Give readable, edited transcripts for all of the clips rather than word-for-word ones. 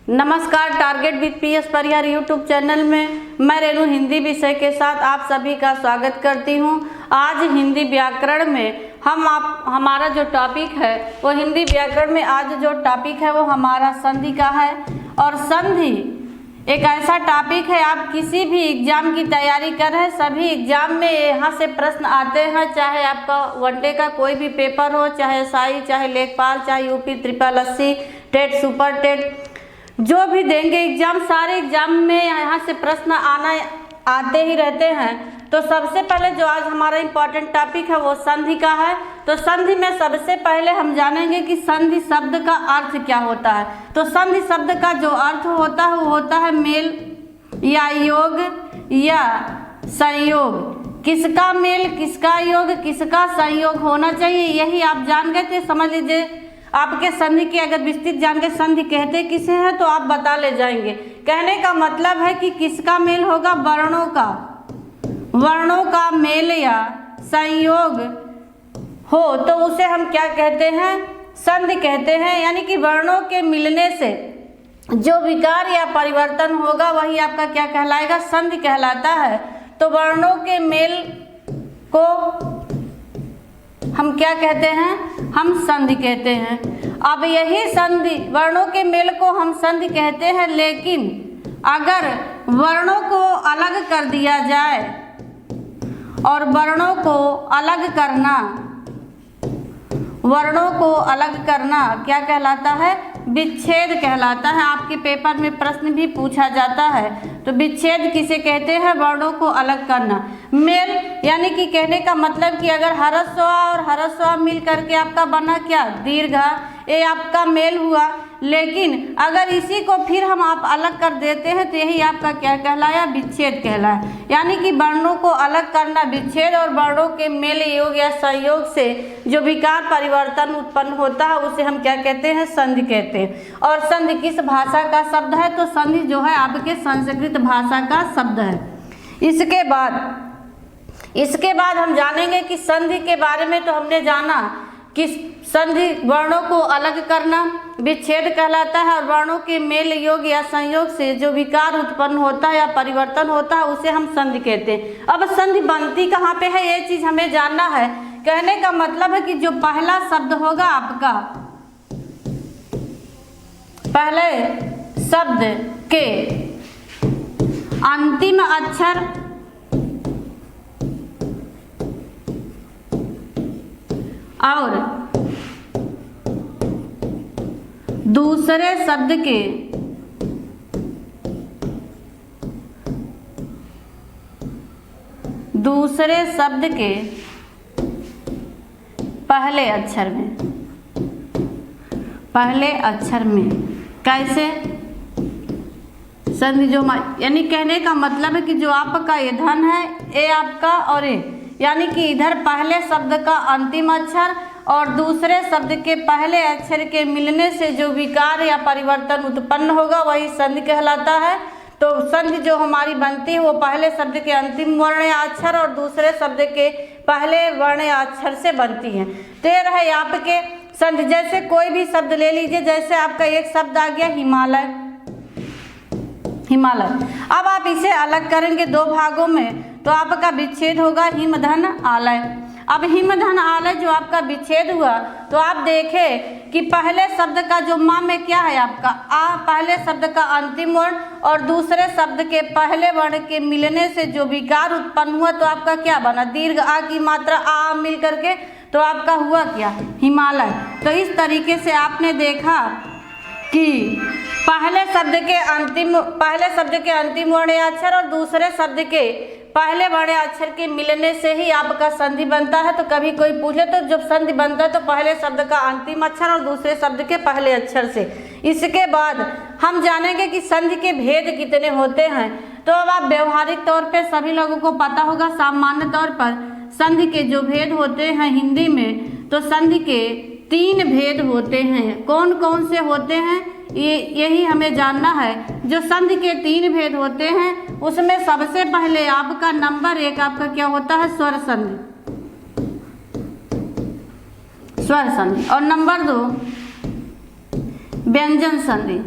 नमस्कार। Target with PS Parihar YouTube channel में मैं रेनू हिंदी विषय के साथ आप सभी का स्वागत करती हूं। आज हिंदी व्याकरण में हमारा जो टॉपिक है वो हिंदी व्याकरण में आज जो टॉपिक है वो हमारा संधि का है। और संधि एक ऐसा टॉपिक है, आप किसी भी एग्जाम की तैयारी कर रहे हैं, सभी एग्जाम में यहाँ से प्रश्न आते हैं, चाहे आपका वनडे का कोई भी पेपर हो, चाहे SI, चाहे लेखपाल, चाहे UP triple 80, TET, super TET, जो भी देंगे एग्जाम, सारे एग्जाम में यहाँ से प्रश्न आते ही रहते हैं। तो सबसे पहले जो आज हमारा इम्पॉर्टेंट टॉपिक है वो संधि का है। तो संधि में सबसे पहले हम जानेंगे कि संधि शब्द का अर्थ क्या होता है। तो संधि शब्द का जो अर्थ होता है वो होता है मेल या योग या संयोग। किसका मेल, किसका योग, किसका संयोग होना चाहिए, यही आप जान गए थे। समझ लीजिए आपके संधि की अगर विस्तृत जान के संधि कहते किसे हैं तो आप बता ले जाएंगे। कहने का मतलब है कि किसका मेल होगा, वर्णों का मेल या संयोग हो तो उसे हम क्या कहते हैं, संधि कहते हैं। यानी कि वर्णों के मिलने से जो विकार या परिवर्तन होगा वही आपका क्या कहलाएगा, संधि कहलाता है। तो वर्णों के मेल को हम क्या कहते हैं, हम संधि कहते हैं। अब यही संधि, वर्णों के मेल को हम संधि कहते हैं, लेकिन अगर वर्णों को अलग कर दिया जाए, और वर्णों को अलग करना क्या कहलाता है, विच्छेद कहलाता है। आपके पेपर में प्रश्न भी पूछा जाता है। तो विच्छेद किसे कहते हैं, वर्णों को अलग करना। मेल यानी कि कहने का मतलब कि अगर ह्रस्व और ह्रस्व मिल करके आपका बना क्या, दीर्घ, ये आपका मेल हुआ। लेकिन अगर इसी को फिर हम आप अलग कर देते हैं तो यही आपका क्या कहलाया, विच्छेद कहलाया। यानी कि वर्णों को अलग करना विच्छेद, और वर्णों के मेल योग या संयोग से जो विकार परिवर्तन उत्पन्न होता है उसे हम क्या कहते हैं, संधि कहते हैं। और संधि किस भाषा का शब्द है, तो संधि जो है आपके संस्कृत भाषा का शब्द है। इसके बाद हम जानेंगे कि संधि के बारे में। तो हमने जाना कि संधि वर्णों को अलग करना विच्छेद कहलाता है, और वर्णों के मेल योग या संयोग से जो विकार उत्पन्न होता है या परिवर्तन होता है उसे हम संधि कहते हैं। अब संधि बनती कहाँ पे है, ये चीज हमें जानना है। कहने का मतलब है कि जो पहला शब्द होगा आपका, पहले शब्द के अंतिम अक्षर और दूसरे शब्द के पहले अक्षर में कैसे संधि जो, यानी कहने का मतलब है कि जो आपका ये धन है, ये आपका और ये, यानी कि इधर पहले शब्द का अंतिम अक्षर और दूसरे शब्द के पहले अक्षर के मिलने से जो विकार या परिवर्तन उत्पन्न होगा वही संधि कहलाता है। तो संधि जो हमारी बनती है वो पहले शब्द के अंतिम वर्ण या अक्षर और दूसरे शब्द के पहले वर्ण या अक्षर से बनती है। तो ये रहे आपके संधि। जैसे कोई भी शब्द ले लीजिए, जैसे आपका एक शब्द आ गया हिमालय। अब आप इसे अलग करेंगे दो भागों में तो आपका विच्छेद होगा हिमधन आलय। अब हिमधन आलय जो आपका विच्छेद हुआ तो आप देखें कि पहले शब्द का जो माँ में क्या है आपका आ, पहले शब्द का अंतिम वर्ण और दूसरे शब्द के पहले वर्ण के मिलने से जो विकार उत्पन्न हुआ तो आपका क्या बना, दीर्घ आ की मात्रा आ मिल करके तो आपका हुआ क्या, हिमालय। तो इस तरीके से आपने देखा कि पहले शब्द के अंतिम वर्ण अक्षर और दूसरे शब्द के पहले वर्ण अक्षर के मिलने से ही आपका संधि बनता है। तो कभी कोई पूछे तो जब संधि बनता है तो पहले शब्द का अंतिम अक्षर और दूसरे शब्द के पहले अक्षर से। इसके बाद हम जानेंगे कि संधि के भेद कितने होते हैं। तो अब आप व्यवहारिक तौर पे सभी लोगों को पता होगा, सामान्य तौर पर संधि के जो भेद होते हैं हिंदी में, तो संधि के 3 भेद होते हैं। कौन कौन से होते हैं यही हमें जानना है। जो संधि के 3 भेद होते हैं उसमें सबसे पहले आपका नंबर 1 आपका क्या होता है, स्वर संधि, और नंबर 2 व्यंजन संधि।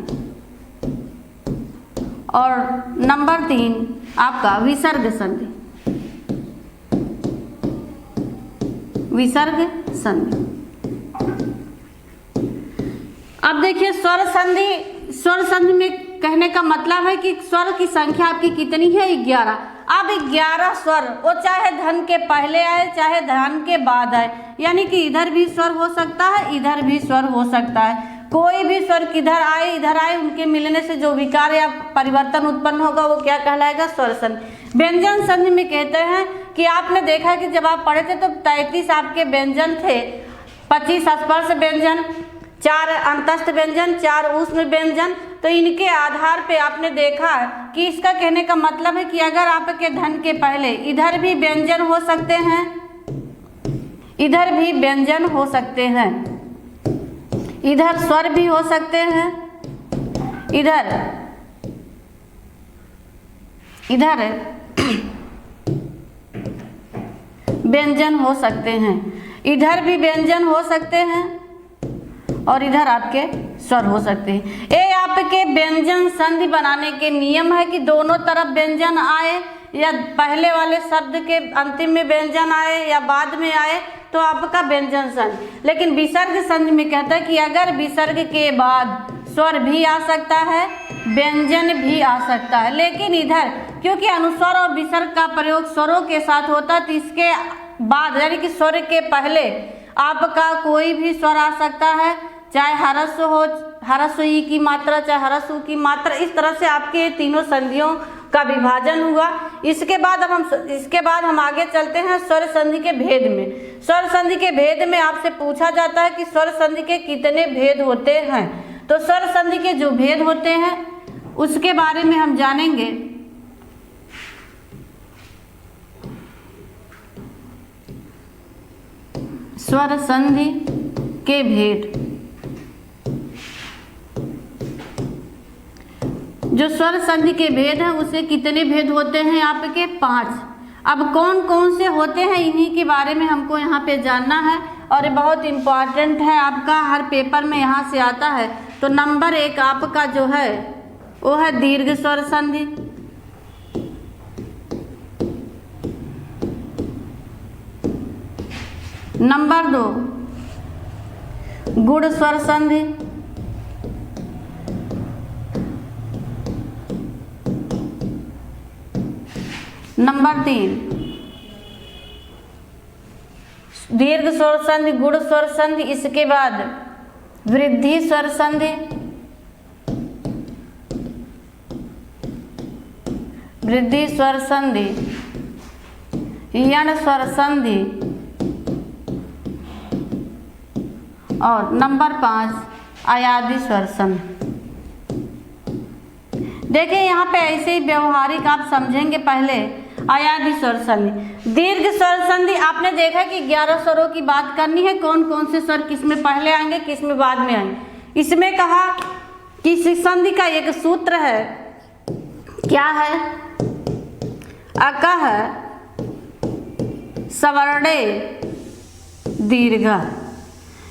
और नंबर 3 आपका विसर्ग संधि। विसर्ग संधि। अब देखिए स्वर संधि। स्वर संधि में कहने का मतलब है कि स्वर की संख्या आपकी कितनी है? 11। अब 11 स्वर, वो चाहे धन के पहले आए चाहे धन के बाद आए, यानी कि इधर भी स्वर हो सकता है, इधर भी स्वर हो सकता है। कोई भी स्वर किधर आए इधर आए, उनके मिलने से जो विकार या परिवर्तन उत्पन्न होगा वो क्या कहलाएगा? स्वर संधि। व्यंजन संधि में कहते हैं कि आपने देखा कि जब आप पढ़े थे तो 33 आपके व्यंजन थे, 25 स्पर्श व्यंजन, 4 अंतस्थ व्यंजन, 4 ऊष्म व्यंजन। तो इनके आधार पे आपने देखा कि इसका कहने का मतलब है कि अगर आपके धन के पहले इधर भी व्यंजन हो सकते हैं, इधर भी व्यंजन हो सकते हैं, इधर स्वर भी हो सकते हैं, इधर व्यंजन हो सकते हैं, इधर भी व्यंजन हो सकते हैं और इधर आपके स्वर हो सकते हैं। ये आपके व्यंजन संधि बनाने के नियम है कि दोनों तरफ व्यंजन आए, या पहले वाले शब्द के अंतिम में व्यंजन आए या बाद में आए, तो आपका व्यंजन संधि। लेकिन विसर्ग संधि में कहता है कि अगर विसर्ग के बाद स्वर भी आ सकता है, व्यंजन भी आ सकता है, लेकिन इधर क्योंकि अनुस्वर और विसर्ग का प्रयोग स्वरों के साथ होता है, तो इसके बाद यानी कि स्वर के पहले आपका कोई भी स्वर आ सकता है, चाहे ह्रस्व हो, ह्रस्व ई की मात्रा, चाहे ह्रस्व ऊ की मात्रा। इस तरह से आपके तीनों संधियों का विभाजन हुआ। इसके बाद हम आगे चलते हैं स्वर संधि के भेद में। स्वर संधि के भेद में आपसे पूछा जाता है कि स्वर संधि के कितने भेद होते हैं। तो स्वर संधि के जो भेद होते हैं उसके बारे में हम जानेंगे। स्वर संधि के भेद। जो स्वर संधि के भेद हैं उसे कितने भेद होते हैं? आपके 5। अब कौन कौन से होते हैं इन्हीं के बारे में हमको यहाँ पे जानना है, और ये बहुत इम्पॉर्टेंट है, आपका हर पेपर में यहाँ से आता है। तो नंबर 1 आपका जो है वो है दीर्घ स्वर संधि। नंबर 2 गुण स्वर संधि। नंबर 3 दीर्घ स्वर संधि, गुण स्वर संधि। इसके बाद वृद्धि स्वर संधि, वृद्धि स्वर संधि, यण स्वर संधि, और नंबर 5 अयादि स्वर संधि। देखिए यहाँ पे ऐसे ही व्यवहारिक आप समझेंगे। पहले अयादि स्वर संधि। दीर्घ स्वर संधि आपने देखा कि 11 स्वरों की बात करनी है, कौन कौन से स्वर किस में पहले आएंगे किस में बाद में आएंगे। इसमें कहा कि इस संधि का एक सूत्र है, क्या है? अकः सवर्णे दीर्घ।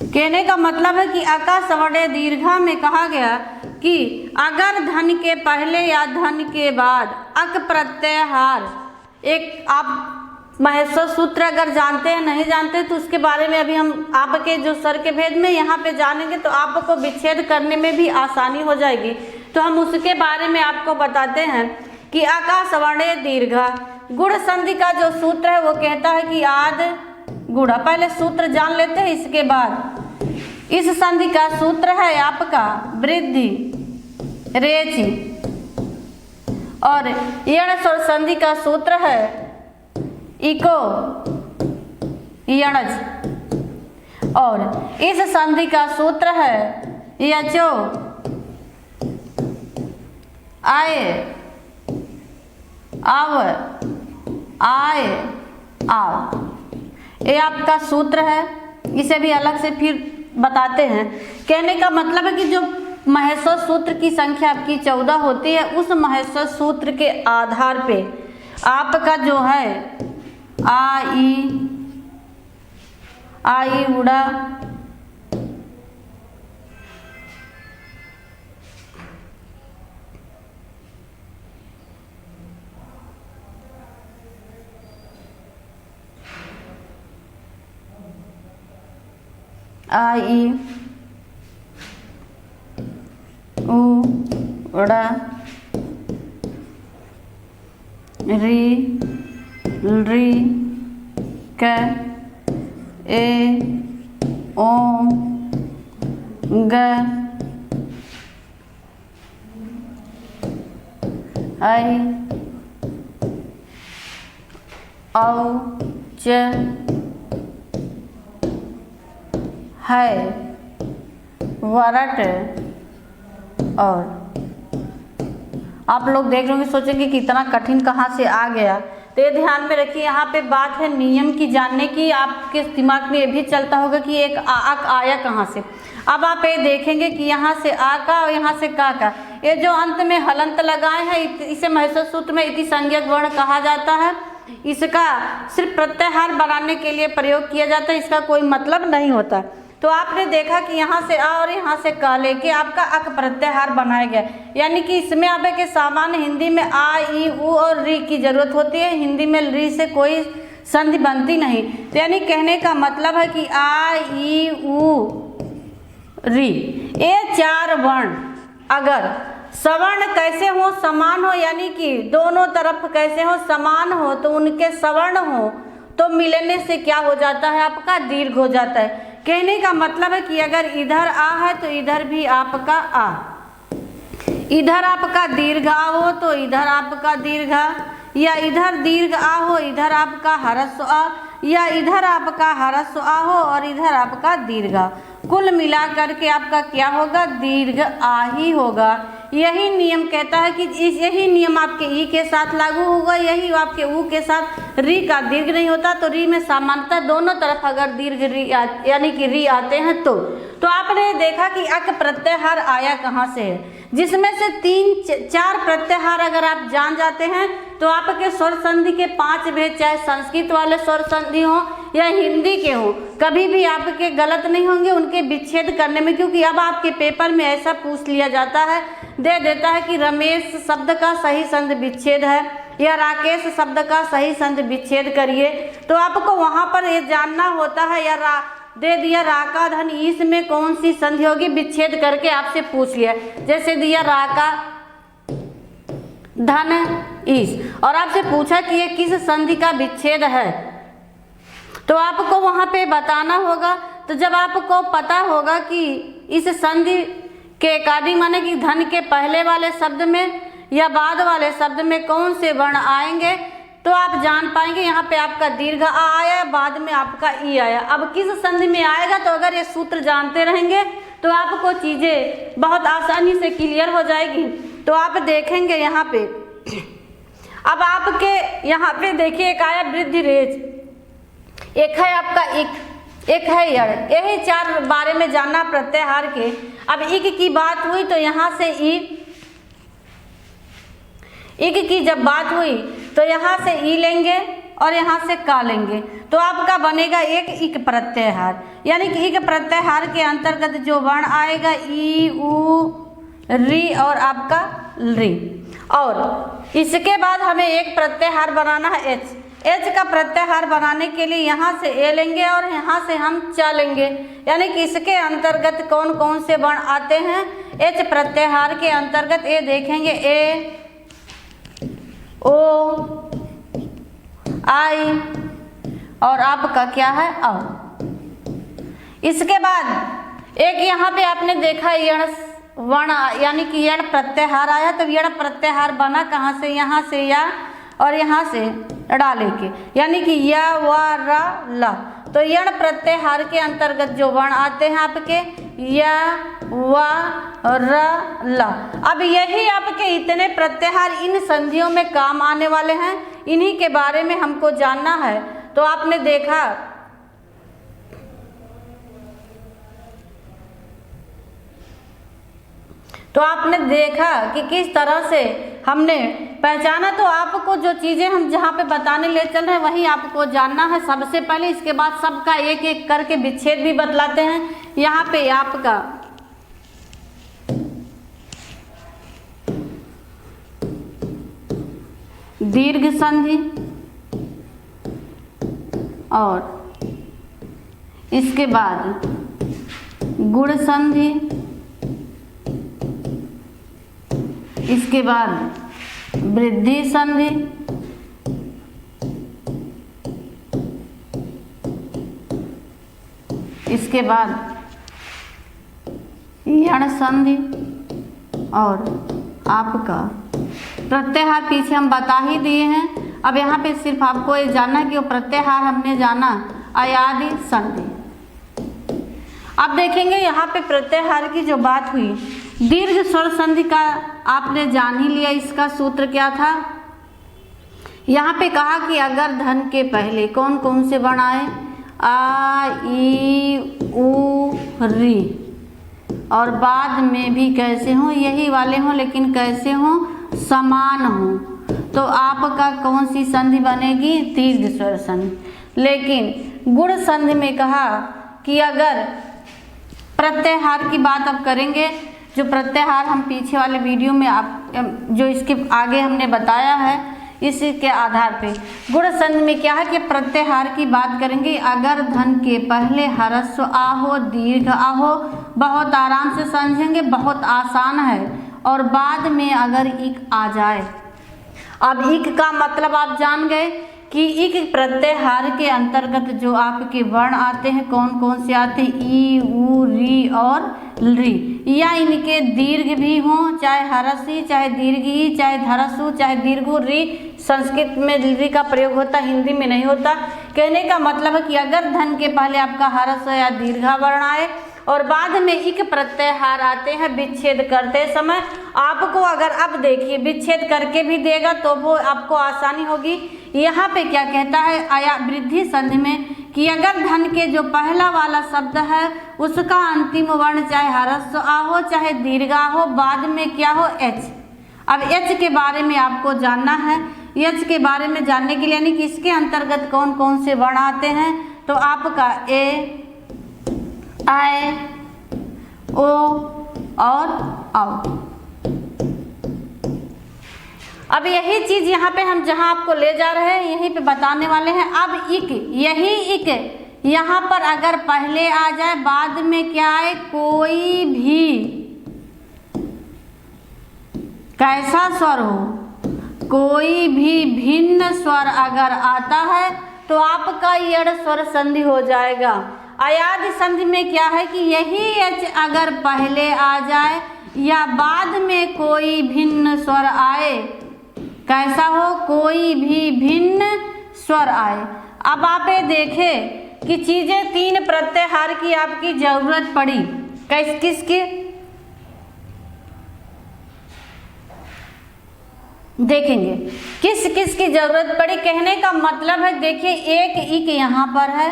कहने का मतलब है कि अका सवर्णे दीर्घा में कहा गया कि अगर धन के पहले या धन के बाद अक प्रत्ययहार, एक आप महेश्वर सूत्र अगर जानते हैं नहीं जानते तो उसके बारे में अभी हम आपके जो स्वर के भेद में यहाँ पे जानेंगे, तो आपको विच्छेद करने में भी आसानी हो जाएगी। तो हम उसके बारे में आपको बताते हैं कि अका सवर्णे दीर्घा। गुण संधि का जो सूत्र है वो कहता है कि आद गुणा। पहले सूत्र जान लेते हैं, इसके बाद इस संधि का सूत्र है आपका वृद्धि रेचि, और यण स्वर संधि का सूत्र है इको यणज, और इस संधि का सूत्र है यचो आए आव आए आव। ये आपका सूत्र है, इसे भी अलग से फिर बताते हैं। कहने का मतलब है कि जो महेश्वर सूत्र की संख्या आपकी 14 होती है, उस महेश्वर सूत्र के आधार पे आपका जो है आई उड़ा आई उ ड़ा री री क ए ओ ग आई औ च है वरट। और आप लोग देख रहे होंगे, सोचेंगे कि इतना कठिन कहाँ से आ गया। तो ये ध्यान में रखिए, यहाँ पे बात है नियम की जानने की। आपके दिमाग में ये भी चलता होगा कि एक आक आया कहाँ से। अब आप ये देखेंगे कि यहाँ से आ का और यहाँ से का। ये जो अंत में हलंत लगाए हैं, इसे महसूस सूत्र में इति संज्ञक वर्ण कहा जाता है। इसका सिर्फ प्रत्याहार बनाने के लिए प्रयोग किया जाता है, इसका कोई मतलब नहीं होता। तो आपने देखा कि यहाँ से आ और यहाँ से का लेके आपका अक प्रत्याहार बनाया गया, यानी कि इसमें आप के सामान्य हिंदी में आ ई उ और री की जरूरत होती है। हिंदी में री से कोई संधि बनती नहीं। तो यानी कहने का मतलब है कि आ ई उ री, ये चार वर्ण अगर सवर्ण कैसे हो, समान हो, यानी कि दोनों तरफ कैसे हो, समान हो, तो उनके सवर्ण हो तो मिलने से क्या हो जाता है, आपका दीर्घ हो जाता है। कहने का मतलब है कि अगर इधर आ है तो इधर भी आपका आ, इधर आपका दीर्घ आ हो तो इधर आपका दीर्घ आ, या इधर दीर्घ आ हो इधर आपका ह्रस्व आ, या इधर आपका ह्रस्व आ हो और इधर आपका दीर्घ आ। कुल मिला करके आपका क्या होगा, दीर्घ आ ही होगा। यही नियम कहता है कि यही नियम आपके ई के साथ लागू होगा, यही आपके ऊ के साथ। री का दीर्घ नहीं होता, तो री में सामान्यतः दोनों तरफ अगर दीर्घ री यानी कि री आते हैं तो आपने देखा कि अक प्रत्याहार आया कहाँ से है, जिसमें से 3-4 प्रत्याहार अगर आप जान जाते हैं तो आपके स्वर संधि के 5 भेद, चाहे संस्कृत वाले स्वर संधि हो या हिंदी के हो, कभी भी आपके गलत नहीं होंगे उनके विच्छेद करने में। क्योंकि अब आपके पेपर में ऐसा पूछ लिया जाता है, दे देता है कि रमेश शब्द का सही संधि विच्छेद है या राकेश शब्द का सही संधि विच्छेद करिए, तो आपको वहाँ पर ये जानना होता है। या दे दिया राका धन ईस में कौन सी संधि होगी, विच्छेद करके आपसे पूछ लिया। जैसे दिया राका धन ईस और आपसे पूछा कि ये किस संधि का विच्छेद है, तो आपको वहाँ पे बताना होगा। तो जब आपको पता होगा कि इस संधि के अकॉर्डिंग माने कि धन के पहले वाले शब्द में या बाद वाले शब्द में कौन से वर्ण आएंगे, तो आप जान पाएंगे यहाँ पे आपका दीर्घ आ आया, बाद में आपका ई आया। अब किस संधि में आएगा, तो अगर ये सूत्र जानते रहेंगे तो आपको चीज़ें बहुत आसानी से क्लियर हो जाएगी। तो आप देखेंगे यहाँ पे, अब आपके यहाँ पे देखिए एक आया वृद्धि रेज, एक है आपका एक है यड़, यही 4 बारे में जानना प्रत्याहार के। अब इक की बात हुई तो यहाँ से इक की जब बात हुई तो यहाँ से ई लेंगे और यहाँ से का लेंगे, तो आपका बनेगा एक इक प्रत्याहार। यानी कि इक प्रत्याहार के अंतर्गत जो वर्ण आएगा ई उ री और आपका री। और इसके बाद हमें एक प्रत्याहार बनाना है एच। एच का प्रत्याहार बनाने के लिए यहाँ से ए लेंगे और यहाँ से हम च लेंगे। यानी कि इसके अंतर्गत कौन कौन से वर्ण आते हैं, एच प्रत्याहार के अंतर्गत ए देखेंगे ए ओ आई और आपका क्या है औ। इसके बाद एक यहाँ पे आपने देखा यण वर्ण यानी कि यण प्रत्याहार आया, तो यण प्रत्याहार बना कहाँ से, यहाँ से या और यहाँ से ड़ा लेके, यानी कि या व र ल। तो यण प्रत्याहार के अंतर्गत जो वर्ण आते हैं आपके या व र ल। अब यही आपके इतने प्रत्याहार इन संधियों में काम आने वाले हैं, इन्हीं के बारे में हमको जानना है। तो आपने देखा कि किस तरह से हमने पहचाना। तो आपको जो चीज़ें हम जहाँ पे बताने ले चल रहे हैं वही आपको जानना है सबसे पहले। इसके बाद सबका एक एक करके विच्छेद भी बतलाते हैं। यहाँ पे आपका दीर्घ संधि और इसके बाद गुण संधि, इसके बाद वृद्धि संधि, इसके बाद यण संधि और आपका प्रत्याहार पीछे हम बता ही दिए हैं। अब यहाँ पे सिर्फ आपको ये जानना है कि वो प्रत्याहार हमने जाना अयादि संधि। अब देखेंगे यहाँ पे प्रत्याहार की जो बात हुई, दीर्घ स्वर संधि का आपने जान ही लिया। इसका सूत्र क्या था? यहाँ पे कहा कि अगर धन के पहले कौन कौन से वर्ण आए, आ ई उ री, और बाद में भी कैसे हों, यही वाले हों लेकिन कैसे हों, समान हों, तो आपका कौन सी संधि बनेगी? दीर्घ स्वर संधि। लेकिन गुण संधि में कहा कि अगर प्रत्याहार की बात अब करेंगे, जो प्रत्याहार हम पीछे वाले वीडियो में आप जो इसके आगे हमने बताया है, इसके आधार पे गुण संधि में क्या है कि प्रत्याहार की बात करेंगे। अगर धन के पहले ह्रस्व आ हो, दीर्घ आ हो, बहुत आराम से समझेंगे, बहुत आसान है, और बाद में अगर इक आ जाए। अब इक का मतलब आप जान गए कि इक प्रत्याहार के अंतर्गत जो आपके वर्ण आते हैं, कौन कौन से आते हैं? ई उ री और री, या इनके दीर्घ भी हों, चाहे ह्रस्व, चाहे दीर्घ, चाहे धरस्व, चाहे दीर्घ री। संस्कृत में री का प्रयोग होता, हिंदी में नहीं होता। कहने का मतलब है कि अगर धन के पहले आपका ह्रस्व या दीर्घा वर्ण आए और बाद में इक प्रत्याहार आते हैं विच्छेद करते समय, आपको अगर अब देखिए विच्छेद करके भी देगा तो वो आपको आसानी होगी। यहाँ पे क्या कहता है आया वृद्धि संधि में कि अगर धन के जो पहला वाला शब्द है उसका अंतिम वर्ण चाहे ह्रस्व आ हो चाहे दीर्घा हो, बाद में क्या हो? एच। अब एच के बारे में आपको जानना है। एच के बारे में जानने के लिए यानी कि इसके अंतर्गत कौन कौन से वर्ण आते हैं, तो आपका ए, आए, ओ और औ। अब यही चीज यहाँ पे हम जहाँ आपको ले जा रहे हैं यहीं पे बताने वाले हैं। अब इक, यही इक यहाँ पर अगर पहले आ जाए, बाद में क्या आए? कोई भी कैसा स्वर हो, कोई भी भिन्न स्वर अगर आता है तो आपका यण स्वर संधि हो जाएगा। अयादि संधि में क्या है कि यही एच अगर पहले आ जाए या बाद में कोई भिन्न स्वर आए, कैसा हो? कोई भी भिन्न स्वर आए। अब आप ये देखें कि चीजें तीन प्रत्याहार की आपकी जरूरत पड़ी, किसकी? देखेंगे किस किस की जरूरत पड़ी। कहने का मतलब है देखिए एक इक यहाँ पर है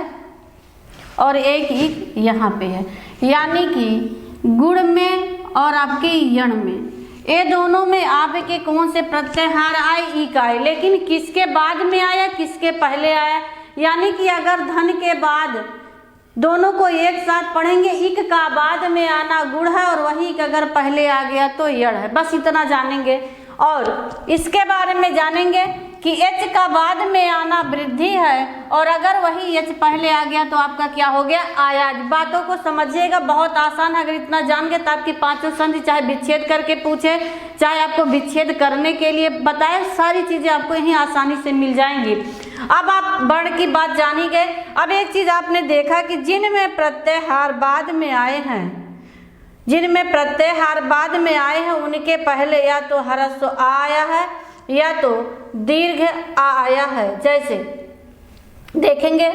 और एक इक यहाँ पे है, यानी कि गुण में और आपके यण में, ये दोनों में आपके कौन से प्रत्याहार आए? इक आए। लेकिन किसके बाद में आया, किसके पहले आया? यानी कि अगर धन के बाद दोनों को एक साथ पढ़ेंगे, इक का बाद में आना गुण है और वही इक अगर पहले आ गया तो यण है। बस इतना जानेंगे। और इसके बारे में जानेंगे कि एच का बाद में आना वृद्धि है और अगर वही एच पहले आ गया तो आपका क्या हो गया? आयाज। बातों को समझिएगा, बहुत आसान है। अगर इतना जान गए तो आपकी पांचों संधि चाहे विच्छेद करके पूछे, चाहे आपको विच्छेद करने के लिए बताए, सारी चीजें आपको यहीं आसानी से मिल जाएंगी। अब आप वर्ण की बात जान ही गए। अब एक चीज आपने देखा कि जिनमें प्रत्याहार बाद में आए हैं, जिनमें प्रत्याहार बाद में आए हैं उनके पहले या तो ह्रस्व आ आया है या तो दीर्घ आ आया है। जैसे देखेंगे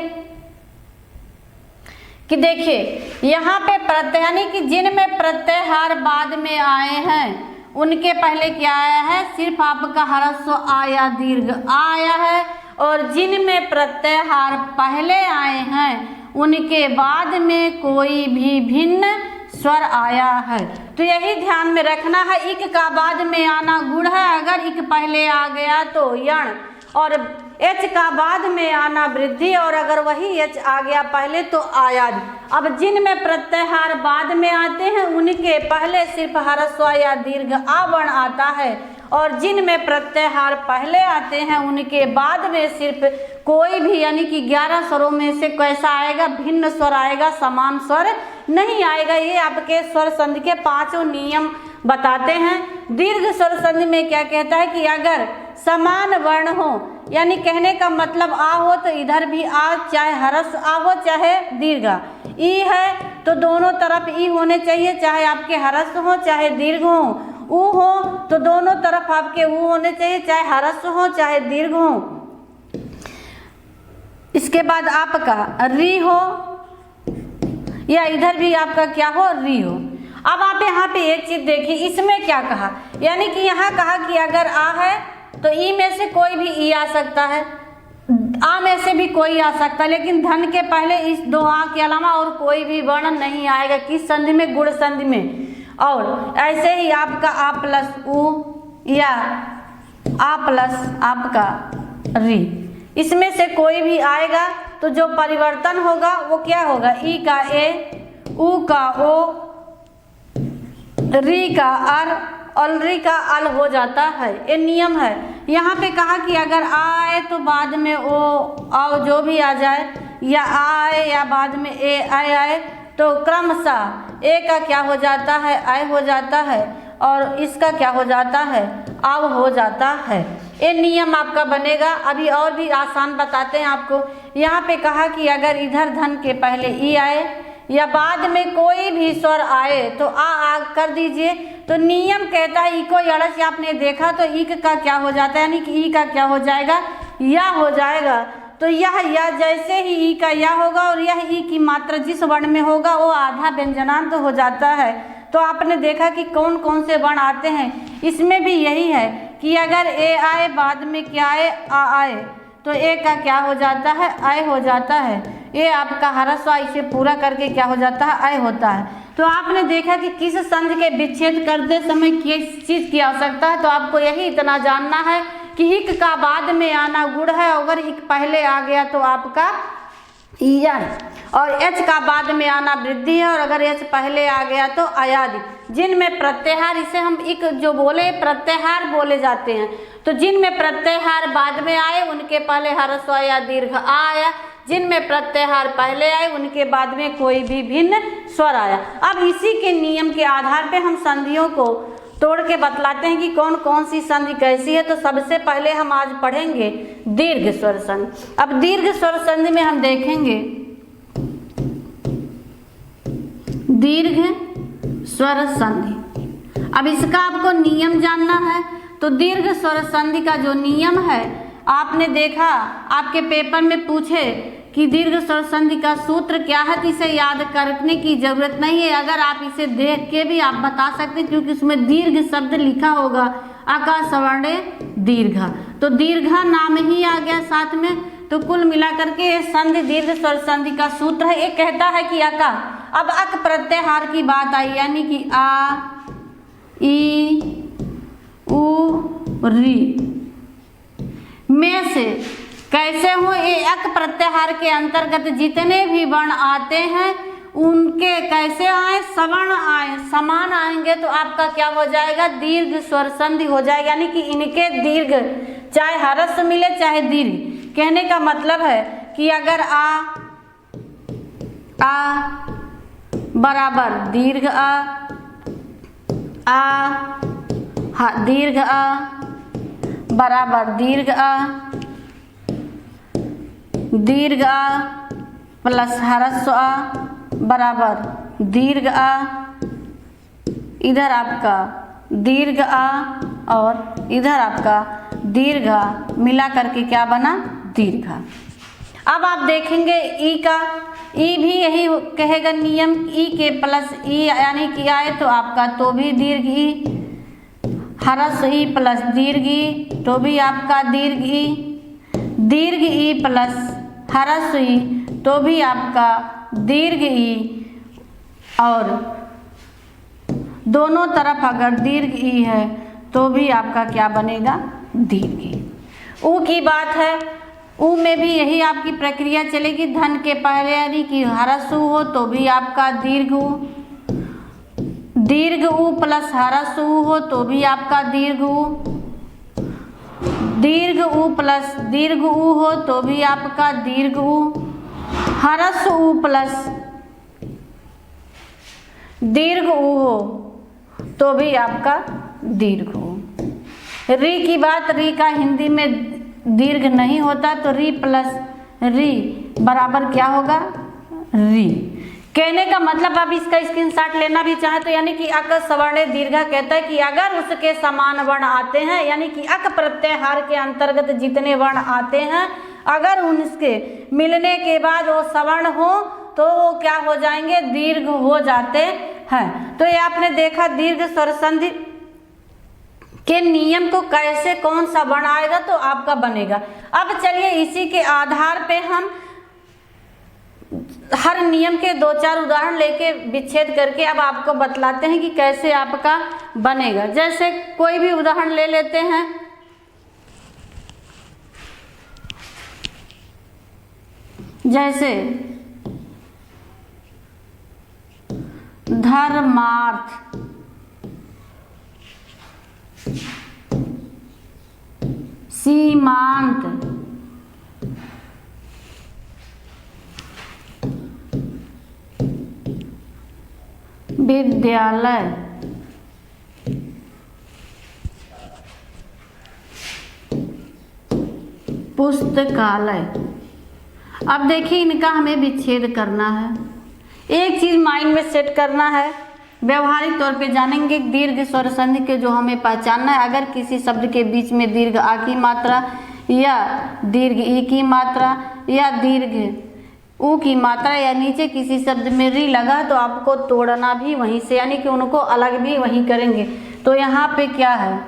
कि देखिए यहाँ पे प्रत्यय यानी कि जिनमें प्रत्याहार बाद में आए हैं उनके पहले क्या आया है? सिर्फ आपका ह्रस्व आ या दीर्घ आ आया है। और जिनमें प्रत्याहार पहले आए हैं उनके बाद में कोई भी भिन्न स्वर आया है। तो यही ध्यान में रखना है, इक का बाद में आना गुण है, अगर इक पहले आ गया तो यण, और एच का बाद में आना वृद्धि, और अगर वही एच आ गया पहले तो आयाज। अब जिनमें प्रत्याहार बाद में आते हैं उनके पहले सिर्फ ह्रस्व या दीर्घ आ वर्ण आता है और जिनमें प्रत्याहार पहले आते हैं उनके बाद में सिर्फ कोई भी यानी कि 11 स्वरों में से कैसा आएगा, भिन्न स्वर आएगा, समान स्वर नहीं आएगा। ये आपके स्वर संधि के 5 नियम बताते हैं। दीर्घ स्वर संधि में क्या कहता है कि अगर समान वर्ण हो, यानी कहने का मतलब आ हो तो इधर भी आ, चाहे हरस आ हो चाहे दीर्घ ई है तो दोनों तरफ ई होने चाहिए, चाहे आपके हरस हो चाहे दीर्घ हो। ऊ हो तो दोनों तरफ आपके ऊ होने चाहिए, चाहे हरस हो चाहे दीर्घ हो। इसके बाद आपका री हो या इधर भी आपका क्या हो, री हो। अब आप यहाँ पे एक चीज देखिए, इसमें क्या कहा, यानी कि यहाँ कहा कि अगर आ है तो ई में से कोई भी ई आ सकता है, आ में से भी कोई आ सकता है, लेकिन धन के पहले इस 2 आ के अलावा और कोई भी वर्ण नहीं आएगा। किस संधि में, गुण संधि में। और ऐसे ही आपका आ प्लस ऊ या आ प्लस आपका री, इसमें से कोई भी आएगा तो जो परिवर्तन होगा वो क्या होगा, ई का ए, ऊ का ओ, री का अर और री का अल हो जाता है। ये नियम है। यहाँ पे कहा कि अगर आ आए तो बाद में ओ आओ जो भी आ जाए, या आ आए या बाद में ए आए तो क्रमशः ए का क्या हो जाता है, आय हो जाता है, और इसका क्या हो जाता है, आव हो जाता है। ये नियम आपका बनेगा। अभी और भी आसान बताते हैं आपको। यहाँ पे कहा कि अगर इधर धन के पहले ई आए या बाद में कोई भी स्वर आए तो आ कर दीजिए। तो नियम कहता है ई को यड़स आपने देखा तो ई का क्या हो जाता है, यानी कि ई का क्या हो जाएगा, या हो जाएगा। तो यह या जैसे ही ई का या होगा और यह ई की मात्रा जिस वर्ण में होगा वो आधा व्यंजनांत हो जाता है। तो आपने देखा कि कौन कौन से वर्ण आते हैं। इसमें भी यही है कि अगर ए आए बाद में क्या आए, आ आए, तो ए का क्या हो जाता है, आय हो जाता है। ये आपका हरस्वा इसे पूरा करके क्या हो जाता है, आय होता है। तो आपने देखा कि किस संधि के विच्छेद करते समय किस चीज की आवश्यकता है। तो आपको यही इतना जानना है कि इक का बाद में आना गुण है, अगर इक पहले आ गया तो आपका ईया है, और एच का बाद में आना वृद्धि है, और अगर एच पहले आ गया तो अयादि। जिनमें प्रत्याहार, इसे हम इक जो बोले प्रत्याहार बोले जाते हैं। तो जिनमें प्रत्याहार बाद में आए उनके पहले हरस्व या दीर्घ आ आया, जिनमें प्रत्याहार पहले आए उनके बाद में कोई भी भिन्न स्वर आया। अब इसी के नियम के आधार पे हम संधियों को तोड़ के बतलाते हैं कि कौन कौन सी संधि कैसी है। तो सबसे पहले हम आज पढ़ेंगे दीर्घ स्वर संधि। अब दीर्घ स्वर संधि में हम देखेंगे दीर्घ स्वर संधि। अब इसका आपको नियम जानना है। तो दीर्घ स्वर संधि का जो नियम है, आपने देखा आपके पेपर में पूछे कि दीर्घ स्वर संधि का सूत्र क्या है, तो इसे याद करने की जरूरत नहीं है। अगर आप इसे देख के भी आप बता सकते हैं, क्योंकि उसमें दीर्घ शब्द लिखा होगा, आकार सवर्ण दीर्घ, तो दीर्घ नाम ही आ गया साथ में। तो कुल मिलाकर के ये संधि दीर्घ स्वर संधि का सूत्र है। ये कहता है कि अका, अब अक प्रत्याहार की बात आई, यानी कि आ ई उ री में से कैसे हो, ये अक प्रत्याहार के अंतर्गत जितने भी वर्ण आते हैं उनके कैसे आए, सवर्ण आए, समान आएंगे तो आपका क्या हो जाएगा, दीर्घ स्वर संधि हो जाएगा। यानी कि इनके दीर्घ चाहे हरस मिले चाहे दीर्घ। कहने का मतलब है कि अगर आ बराबर दीर्घ आ दीर्घ आ बराबर दीर्घ आ प्लस हरस्व आ बराबर दीर्घ आ, इधर आपका दीर्घ आ और इधर आपका दीर्घ आ, मिला करके क्या बना, दीर्घ। अब आप देखेंगे ई का, ई भी यही कहेगा नियम, ई के प्लस ई यानी कि आए तो आपका तो भी दीर्घ ई, हरस ई प्लस दीर्घ ई तो भी आपका दीर्घ ई, दीर्घ ई प्लस हरस ई तो भी आपका दीर्घ ई, और दोनों तरफ अगर दीर्घ ई है तो भी आपका क्या बनेगा, दीर्घ ई। ऊ की बात है, ऊ में भी यही आपकी प्रक्रिया चलेगी। धन के पहले यानी कि हरस ऊ हो तो भी आपका दीर्घ ऊ, दीर्घ ऊ प्लस हरस ऊ हो तो भी आपका दीर्घ ऊ, दीर्घ उ प्लस दीर्घ उ हो तो भी आपका दीर्घ उ, ह्रस्व उ प्लस दीर्घ उ हो तो भी आपका दीर्घ उ। री की बात, री का हिंदी में दीर्घ नहीं होता तो री प्लस री बराबर क्या होगा, री। कहने का मतलब आप इसका स्क्रीनशॉट लेना भी चाहे तो यानी कि अक सवर्ण दीर्घा कहता है कि अगर उसके समान वर्ण आते हैं, यानी कि अक प्रत्याहार के अंतर्गत जितने वर्ण आते हैं अगर उनके मिलने के बाद वो सवर्ण हो तो वो क्या हो जाएंगे, दीर्घ हो जाते हैं। तो ये आपने देखा दीर्घ स्वर संधि के नियम को कैसे कौन सा वर्ण आएगा तो आपका बनेगा। अब चलिए इसी के आधार पे हम हर नियम के 2-4 उदाहरण लेके विच्छेद करके अब आपको बतलाते हैं कि कैसे आपका बनेगा। जैसे कोई भी उदाहरण ले लेते हैं, जैसे धर्मार्थ, सीमांत, विद्यालय, पुस्तकालय। अब देखिए इनका हमें विच्छेद करना है। एक चीज माइंड में सेट करना है, व्यवहारिक तौर पे जानेंगे दीर्घ स्वर संधि के जो हमें पहचानना है। अगर किसी शब्द के बीच में दीर्घ आ की मात्रा या दीर्घ ई की मात्रा या दीर्घ ऊ की मात्रा या नीचे किसी शब्द में री लगा तो आपको तोड़ना भी वहीं से, यानी कि उनको अलग भी वहीं करेंगे। तो यहाँ पे क्या है,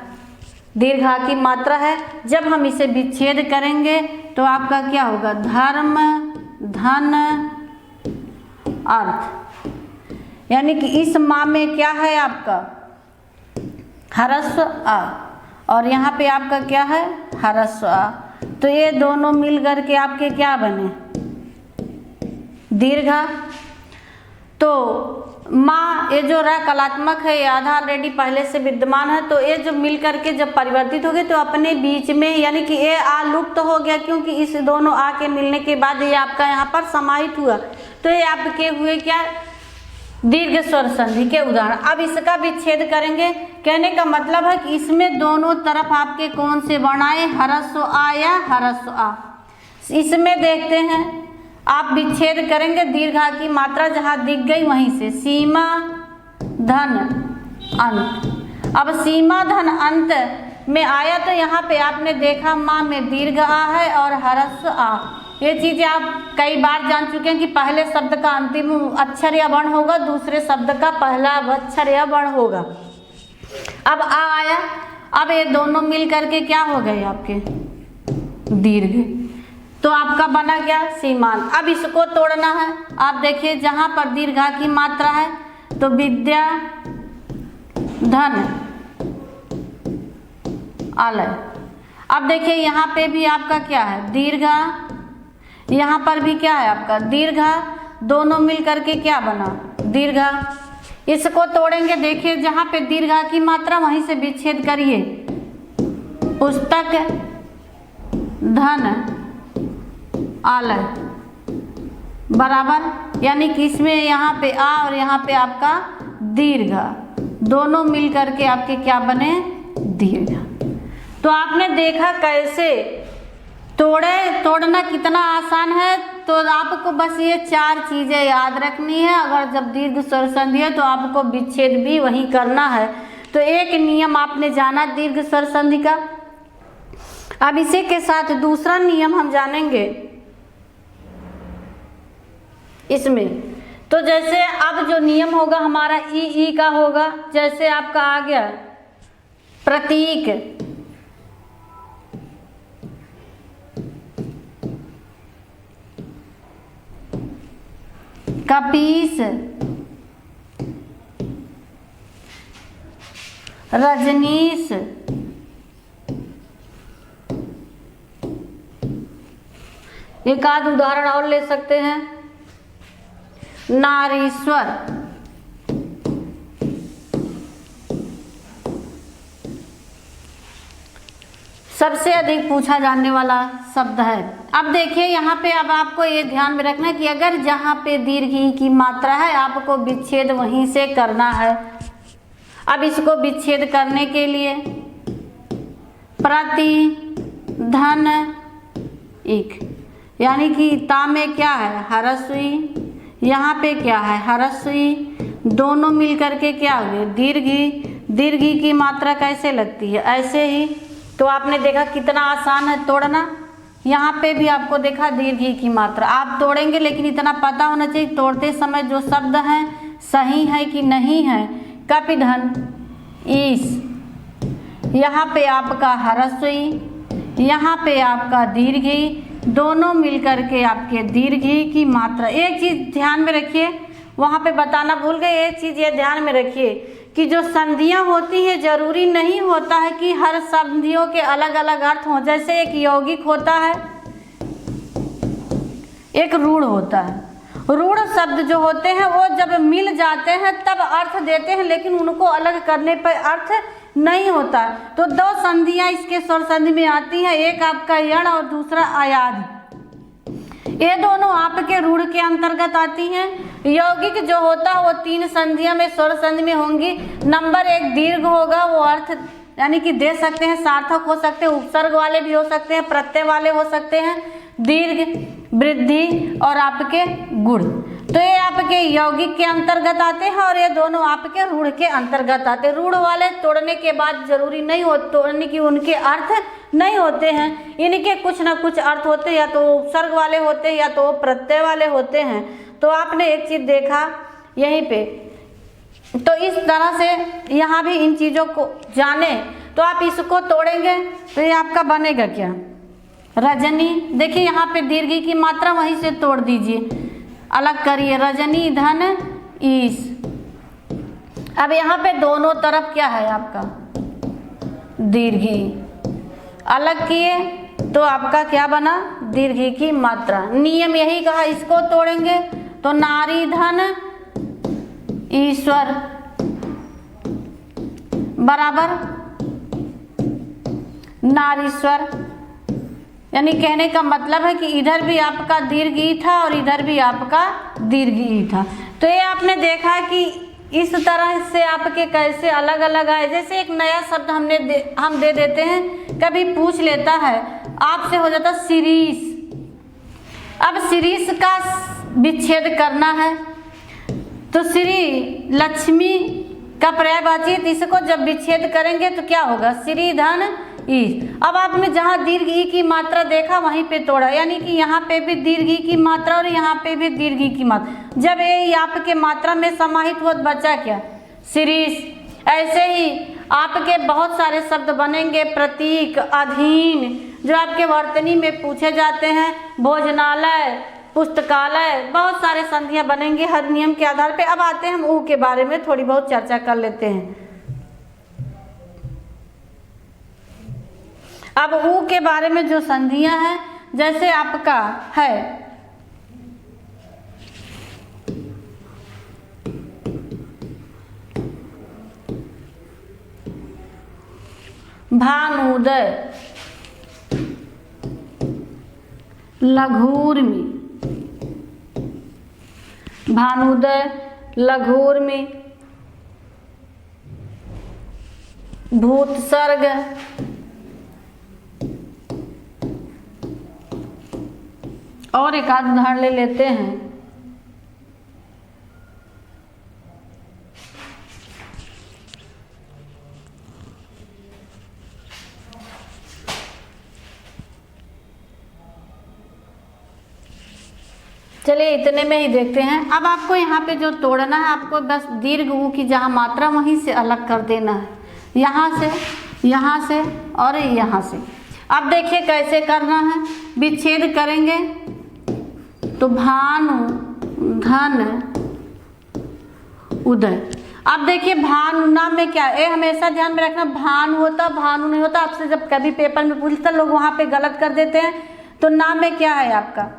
दीर्घ आ की मात्रा है। जब हम इसे विच्छेद करेंगे तो आपका क्या होगा, धर्म धन अर्थ, यानी कि इस माह में क्या है आपका ह्रस्व आ और यहाँ पे आपका क्या है ह्रस्व आ। तो ये दोनों मिल करके आपके क्या बने, दीर्घा। तो माँ ये जो रा कलात्मक है ये आधा ऑलरेडी पहले से विद्यमान है, तो ये जो मिल करके जब परिवर्तित हो गए तो अपने बीच में यानी कि ये आ लुप्त हो गया, क्योंकि इस दोनों आ के मिलने के बाद ये आपका यहाँ पर समाहित हुआ। तो ये आपके हुए क्या, दीर्घ स्वर संधि के उदाहरण। अब इसका विच्छेद करेंगे। कहने का मतलब है कि इसमें दोनों तरफ आपके कौन से वर्ण आए, ह्रस्व आ या ह्रस्व आ। इसमें देखते हैं आप विच्छेद करेंगे, दीर्घ आ की मात्रा जहाँ दिख गई वहीं से सीमा धन अंत। अब सीमा धन अंत में आया तो यहाँ पे आपने देखा माँ में दीर्घ आ है और ह्रस्व आ। ये चीजें आप कई बार जान चुके हैं कि पहले शब्द का अंतिम अक्षर या वर्ण होगा, दूसरे शब्द का पहला अक्षर या वर्ण होगा। अब आ आया, अब ये दोनों मिल करके क्या हो गए आपके दीर्घ, तो आपका बना क्या सीमांत। अब इसको तोड़ना है। आप देखिए जहां पर दीर्घ आ की मात्रा है तो विद्या धन आलय। अब देखिए यहाँ पे भी आपका क्या है दीर्घ आ, यहाँ पर भी क्या है आपका दीर्घ आ, दोनों मिल करके क्या बना दीर्घ आ। इसको तोड़ेंगे, देखिए जहाँ पे दीर्घ आ की मात्रा वहीं से विच्छेद करिए, पुस्तक धन आलय बराबर, यानी कि इसमें यहाँ पे आ और यहाँ पे आपका दीर्घ, दोनों मिल करके आपके क्या बने दीर्घ। तो आपने देखा कैसे तोड़ना कितना आसान है। तो आपको बस ये 4 चीजें याद रखनी है। अगर जब दीर्घ स्वर संधि है तो आपको विच्छेद भी वही करना है। तो एक नियम आपने जाना दीर्घ स्वर संधि का। अब इसी के साथ दूसरा नियम हम जानेंगे इसमें। तो जैसे अब जो नियम होगा हमारा ई का होगा, जैसे आपका आ गया प्रतीक, कपीस, रजनीश, एक आध उदाहरण और ले सकते हैं, नारीश्वर, सबसे अधिक पूछा जाने वाला शब्द है। अब देखिए यहाँ पे, अब आपको ये ध्यान में रखना कि अगर जहाँ पे दीर्घ ई की मात्रा है आपको विच्छेद वहीं से करना है। अब इसको विच्छेद करने के लिए प्रति धन इक, यानी कि ता में क्या है ह्रस्व ई, यहाँ पे क्या है ह्रस्व ई, दोनों मिल करके क्या हुए दीर्घ ई। दीर्घ ई की मात्रा कैसे लगती है ऐसे ही। तो आपने देखा कितना आसान है तोड़ना। यहाँ पे भी आपको देखा दीर्घ ई की मात्रा आप तोड़ेंगे, लेकिन इतना पता होना चाहिए तोड़ते समय जो शब्द हैं सही है कि नहीं है। कपिधन ईस, यहाँ पे आपका ह्रस्व ई, यहाँ पे आपका दीर्घ ई, दोनों मिलकर के आपके दीर्घ ई की मात्रा। एक चीज़ ध्यान में रखिए, वहाँ पे बताना भूल गए, एक चीज़ ये ध्यान में रखिए कि जो संधियाँ होती है जरूरी नहीं होता है कि हर संधियों के अलग अलग अर्थ हों। जैसे एक यौगिक होता है, एक रूढ़ होता है। रूढ़ शब्द जो होते हैं वो जब मिल जाते हैं तब अर्थ देते हैं, लेकिन उनको अलग करने पर अर्थ नहीं होता। तो दो संधियाँ इसके स्वर संधि में आती हैं, एक आपका यण और दूसरा अयाद। ये दोनों आपके रूढ़ के अंतर्गत आती हैं। यौगिक जो होता है वो 3 संधियां में स्वर संधि में होंगी। नंबर 1 दीर्घ होगा, वो अर्थ यानी कि दे सकते हैं, सार्थक हो सकते हैं, उपसर्ग वाले भी हो सकते हैं, प्रत्यय वाले हो सकते हैं, दीर्घ, वृद्धि और आपके गुण। तो ये आपके यौगिक के अंतर्गत आते हैं और ये दोनों आपके रूढ़ के अंतर्गत आते हैं। रूढ़ वाले तोड़ने के बाद जरूरी नहीं हो तोड़ने की उनके अर्थ नहीं होते हैं, इनके कुछ ना कुछ अर्थ होते हैं, या तो उपसर्ग वाले होते हैं या तो प्रत्यय वाले होते हैं। तो आपने एक चीज देखा यहीं पे, तो इस तरह से यहाँ भी इन चीज़ों को जाने तो आप इसको तोड़ेंगे तो ये आपका बनेगा क्या रजनी। देखिए यहाँ पे दीर्घ ई की मात्रा वहीं से तोड़ दीजिए, अलग करिए रजनी धन ईस। अब यहाँ पे दोनों तरफ क्या है आपका दीर्घ ई, अलग किए तो आपका क्या बना दीर्घ ई की मात्रा। नियम यही कहा, इसको तोड़ेंगे तो नारी धन ईश्वर बराबर नारीश्वर। यानी कहने का मतलब है कि इधर भी आपका दीर्घ ई था और इधर भी आपका दीर्घ ई था। तो ये आपने देखा कि इस तरह से आपके कैसे अलग अलग आए। जैसे एक नया शब्द हम दे देते हैं, कभी पूछ लेता है आपसे, हो जाता शिरीष। अब शिरीष का विच्छेद करना है तो श्री लक्ष्मी का पर्यायवाची, इसको जब विच्छेद करेंगे तो क्या होगा श्री धन ई। अब आपने जहाँ दीर्घ ई की मात्रा देखा वहीं पे तोड़ा, यानी कि यहाँ पे भी दीर्घ ई की मात्रा और यहाँ पे भी दीर्घ ई की मात्रा। जब ये आपके मात्रा में समाहित हुआ तो बचा क्या शिरीष। ऐसे ही आपके बहुत सारे शब्द बनेंगे, प्रतीक, अधीन, जो आपके वर्तनी में पूछे जाते हैं, भोजनालय, पुस्तकालय, बहुत सारे संधियां बनेंगे हर नियम के आधार पे। अब आते हैं हम ऊ के बारे में थोड़ी बहुत चर्चा कर लेते हैं। अब ऊ के बारे में जो संधियां हैं, जैसे आपका है भानुदय, लघूर्मी, भानुदय, लघूर्मी, भूतसर्ग, और एक आध उदाहरण ले लेते हैं। चलिए इतने में ही देखते हैं। अब आपको यहाँ पे जो तोड़ना है, आपको बस दीर्घ ऊ की जहाँ मात्रा वहीं से अलग कर देना है, यहाँ से और यहाँ से। अब देखिए कैसे करना है, विच्छेद करेंगे तो भानु धन उदय। अब देखिए भानु नाम में क्या है, हमेशा ध्यान में रखना, भानु होता भानु नहीं होता। आपसे जब कभी पेपर में पूछता लोग वहाँ पे गलत कर देते हैं। तो नाम में क्या है आपका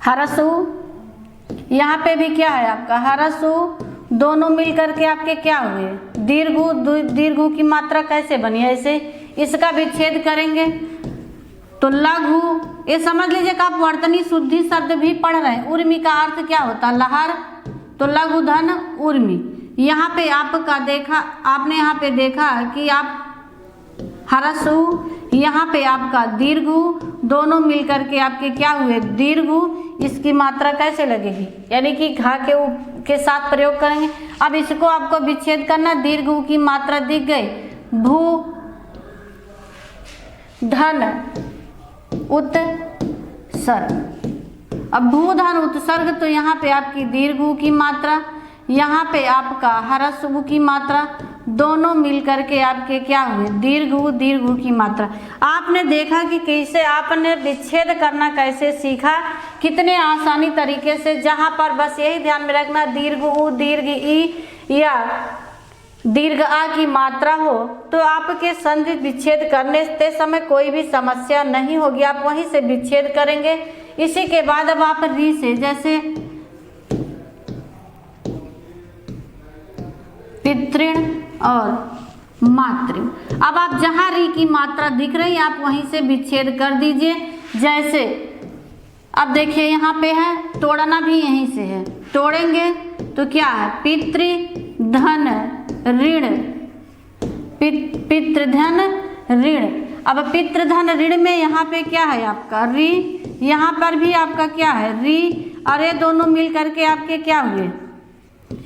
हरसु, यहाँ पे भी क्या है आपका हरसु, दोनों मिल करके आपके क्या हुए दीर्घु। दीर्घु की मात्रा कैसे बनी, ऐसे इसका विच्छेद करेंगे तो लघु। ये समझ लीजिए कि आप वर्तनी शुद्धि शब्द भी पढ़ रहे हैं। उर्मी का अर्थ क्या होता है? लहर। तो लघु धन उर्मी। यहाँ पे आपका देखा, आपने यहाँ पे देखा कि आप हरसु, यहाँ पे आपका दीर्घु, दोनों मिलकर के आपके क्या हुए? दीर्घु। इसकी मात्रा कैसे लगेगी? यानी कि घा के साथ प्रयोग करेंगे। अब इसको आपको विच्छेद करना। दीर्घु की मात्रा दिख गई। भू धन उत्सर्ग। अब भू धन उत्सर्ग, तो यहाँ पे आपकी दीर्घु की मात्रा, यहाँ पे आपका हरस्व की मात्रा, दोनों मिलकर के आपके क्या हुए? दीर्घु की मात्रा। आपने देखा कि कैसे आपने विच्छेद करना कैसे सीखा, कितने आसानी तरीके से, जहाँ पर बस यही ध्यान में रखना दीर्घ उ, दीर्घ ई या दीर्घ आ की मात्रा हो तो आपके संधि विच्छेद करने के समय कोई भी समस्या नहीं होगी, आप वहीं से विच्छेद करेंगे। इसी के बाद अब आप री से, जैसे पितृण और मातृण, अब आप जहां री की मात्रा दिख रही है आप वहीं से विच्छेद कर दीजिए। जैसे अब देखिए यहाँ पे है, तोड़ना भी यहीं से है, तोड़ेंगे तो क्या है? पितृ धन ऋण, पितृधन ऋण। अब पितृधन ऋण में यहाँ पे क्या है आपका? री। यहाँ पर भी आपका क्या है? री। और ये दोनों मिल करके आपके क्या हुए?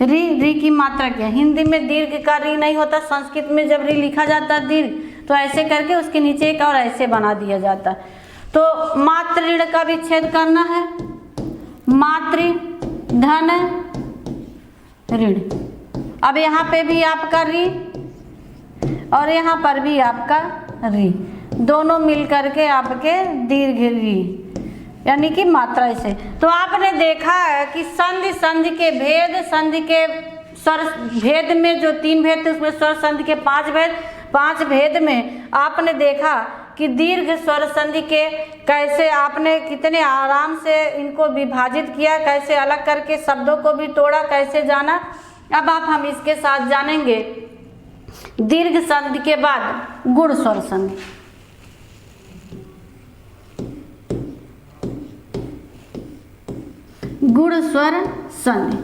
री की मात्रा क्या? हिंदी में दीर्घ का री नहीं होता, संस्कृत में जब री लिखा जाता है दीर्घ तो ऐसे करके उसके नीचे एक और ऐसे बना दिया जाता है। तो मातृ ऋण का विच्छेद करना है। मातृ धन ऋण। अब यहाँ पे भी आपका री और यहाँ पर भी आपका री, दोनों मिल करके आपके दीर्घ री, यानी कि मात्रा से। तो आपने देखा है कि संधि के भेद, संधि के स्वर भेद में जो 3 भेद थे उसमें स्वर संधि के 5 भेद, 5 भेद में आपने देखा कि दीर्घ स्वर संधि के कैसे आपने कितने आराम से इनको विभाजित किया, कैसे अलग करके शब्दों को भी तोड़ा, कैसे जाना। अब आप हम इसके साथ जानेंगे दीर्घ संधि के बाद गुण स्वर संधि। गुण स्वर संधि।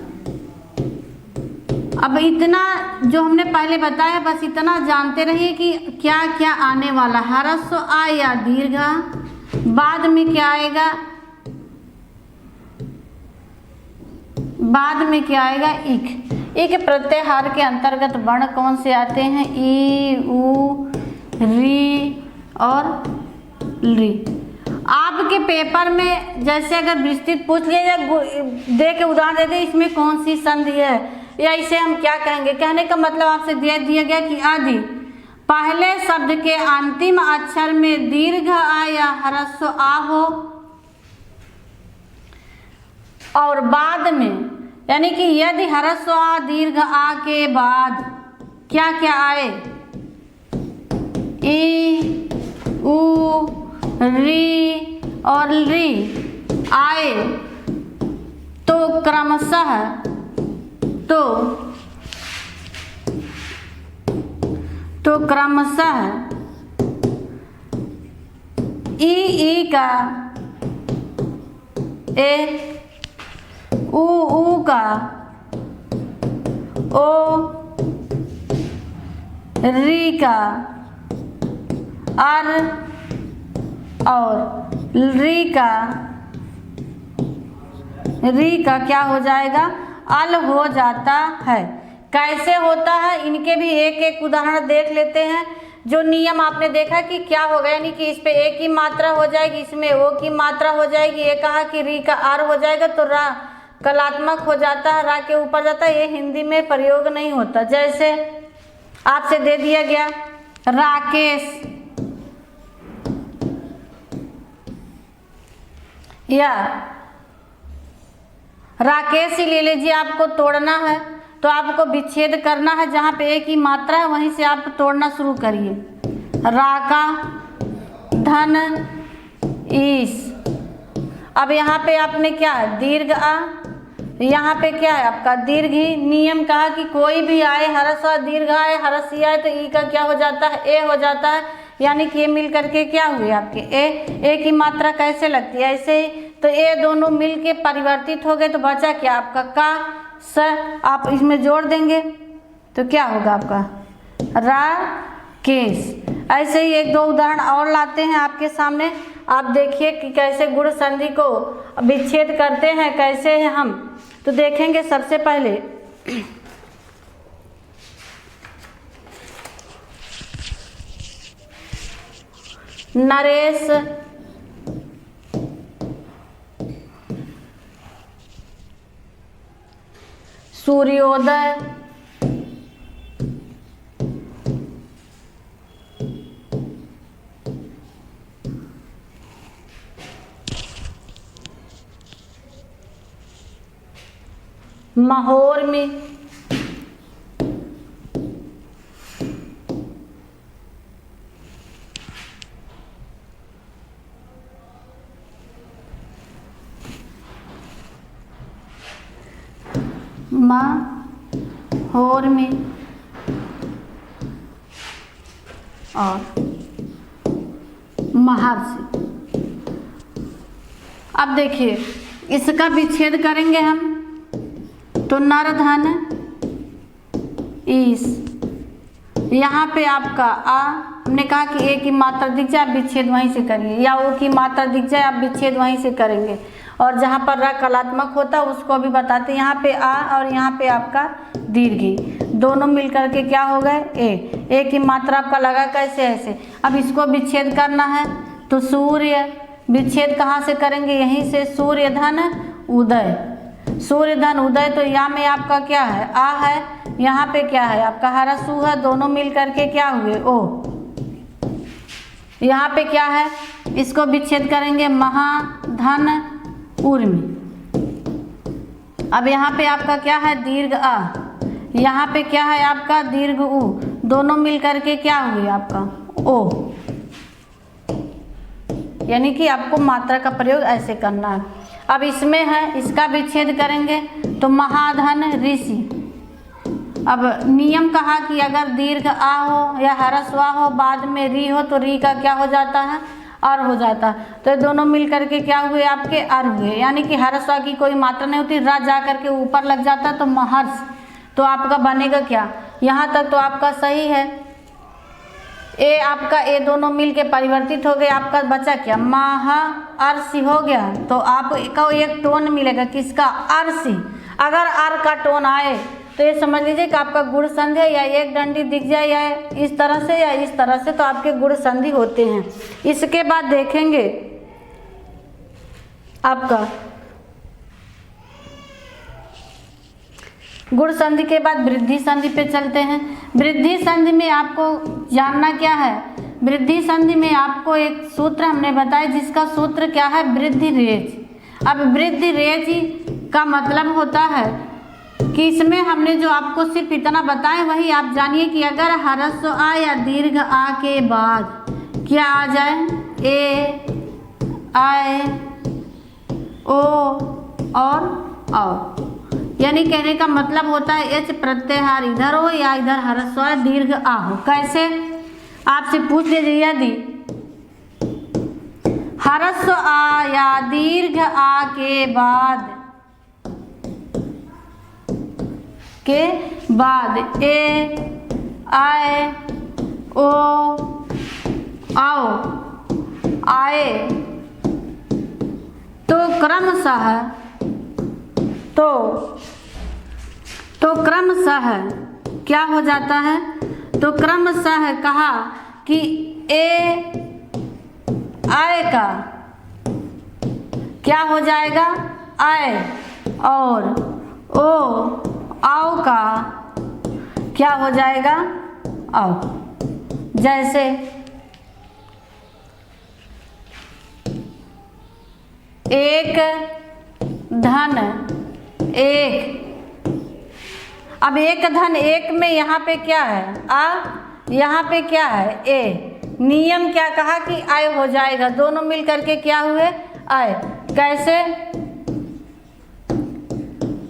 अब इतना जो हमने पहले बताया बस इतना जानते रहिए कि क्या क्या आने वाला। हरस्व आ या दीर्घ, बाद में क्या आएगा? बाद में क्या आएगा? इक। इक प्रत्याहार के अंतर्गत वर्ण कौन से आते हैं? ई, उ, री और ली। आपके पेपर में जैसे अगर विस्तृत पूछ लिया या दे के उदाहरण दे दे इसमें कौन सी संधि है या इसे हम क्या कहेंगे, कहने का मतलब आपसे दिया गया कि आदि पहले शब्द के अंतिम अक्षर में दीर्घ आ या ह्रस्व आ हो और बाद में, यानी कि यदि ह्रस्व आ दीर्घ आ के बाद क्या क्या आए? ई, उ, री और री आए तो क्रमशः ई का ए, उ का ओ, री का अर और री का क्या हो जाएगा? अल हो जाता है। कैसे होता है इनके भी एक एक उदाहरण देख लेते हैं। जो नियम आपने देखा कि क्या होगा, यानी कि इस पे ए की मात्रा हो जाएगी, इसमें ओ की मात्रा हो जाएगी। ये कहा कि री का आर हो जाएगा तो रा कलात्मक हो जाता है, रा के ऊपर जाता है। ये हिंदी में प्रयोग नहीं होता। जैसे आपसे दे दिया गया राकेश या राकेश ही ले लीजिए, आपको तोड़ना है तो आपको विच्छेद करना है। जहाँ पे एक ही मात्रा है वहीं से आप तोड़ना शुरू करिए। राका धन ईस। अब यहाँ पे आपने क्या है? दीर्घ आ, यहाँ पे क्या है आपका? दीर्घ ही। नियम कहा कि कोई भी आए ह्रस्व दीर्घ आए ह्रस्व आए तो ई का क्या हो जाता है? ए हो जाता है। यानी कि ये मिल करके क्या हुए आपके ए की मात्रा कैसे लगती है ऐसे ही, तो ये दोनों मिल के परिवर्तित हो गए तो बचा क्या आपका का स, आप इसमें जोड़ देंगे तो क्या होगा आपका राकेश। ऐसे ही एक दो उदाहरण और लाते हैं आपके सामने, आप देखिए कि कैसे गुण संधि को विच्छेद करते हैं कैसे हैं हम, तो देखेंगे सबसे पहले नरेश सूर्योदय महोर में माहौर में और महर्षि। अब देखिए इसका विच्छेद करेंगे हम तो नर धन ईस, यहाँ पे आपका आ, हमने कहा कि ए की मात्रा दिख जाए आप विच्छेद वहीं से करिए, या ओ की मात्रा दिख जाए आप विच्छेद वहीं से करेंगे, और जहाँ पर र कलात्मक होता है उसको भी बताते हैं। यहाँ पे आ और यहाँ पे आपका दीर्घी दोनों मिल करके क्या हो गए ए की मात्रा आपका लगा कैसे ऐसे। अब इसको विच्छेद करना है तो सूर्य विच्छेद कहाँ से करेंगे, यहीं से सूर्य धन उदय, सूर्य धन उदय, तो यहाँ में आपका क्या है आ है, यहाँ पे क्या है आपका हरसु है, दोनों मिल करके क्या हुए ओ। यहाँ पे क्या है इसको विच्छेद करेंगे महाधन उर्मी। अब यहाँ पे आपका क्या है दीर्घ आ, यहाँ पे क्या है आपका दीर्घ उ, दोनों मिल करके क्या हुए आपका ओ। यानी कि आपको मात्रा का प्रयोग ऐसे करना है। अब इसमें है इसका विच्छेद करेंगे तो महाधन ऋषि। अब नियम कहा कि अगर दीर्घ आ हो या ह्रस्व हो बाद में री हो तो री का क्या हो जाता है अर हो जाता है, तो ये दोनों मिल करके क्या हुए आपके अर हुए, यानी कि ह्रस्व की कोई मात्रा नहीं होती, रा जा करके ऊपर लग जाता है तो महर्ष, तो आपका बनेगा क्या, यहाँ तक तो आपका सही है। ए आपका ए दोनों मिल के परिवर्तित हो गए, आपका बचा क्या महा अर्सी हो गया, तो आपको एक टोन मिलेगा किसका अर्सी। अगर अर का टोन आए तो ये समझ लीजिए कि आपका गुण संधि है, या एक डंडी दिख जाए या इस तरह से या इस तरह से, तो आपके गुण संधि होते हैं। इसके बाद देखेंगे आपका गुण संधि के बाद वृद्धि संधि पे चलते हैं। वृद्धि संधि में आपको जानना क्या है, वृद्धि संधि में आपको एक सूत्र हमने बताया जिसका सूत्र क्या है वृद्धि रेच। अब वृद्धि रेच का मतलब होता है कि इसमें हमने जो आपको सिर्फ इतना बताया वही आप जानिए कि अगर ह्रस्व आ या दीर्घ आ के बाद क्या आ जाए ए आए ओ और औ, यानी कहने का मतलब होता है एच प्रत्याहार इधर हो या इधर ह्रस्व दीर्घ आ हो। कैसे आपसे पूछ लीजिए यदि ह्रस्व आ या दीर्घ आ के बाद ए आए ओ आओ आए तो क्रमशः तो क्रमशः क्या हो जाता है, तो क्रमशः कहा कि ए आए का क्या हो जाएगा आए, और ओ आओ का क्या हो जाएगा आओ। जैसे एक धन एक, अब एक धन एक में यहाँ पे क्या है आ, यहाँ पे क्या है ए, नियम क्या कहा कि आय हो जाएगा, दोनों मिल करके क्या हुए आय। कैसे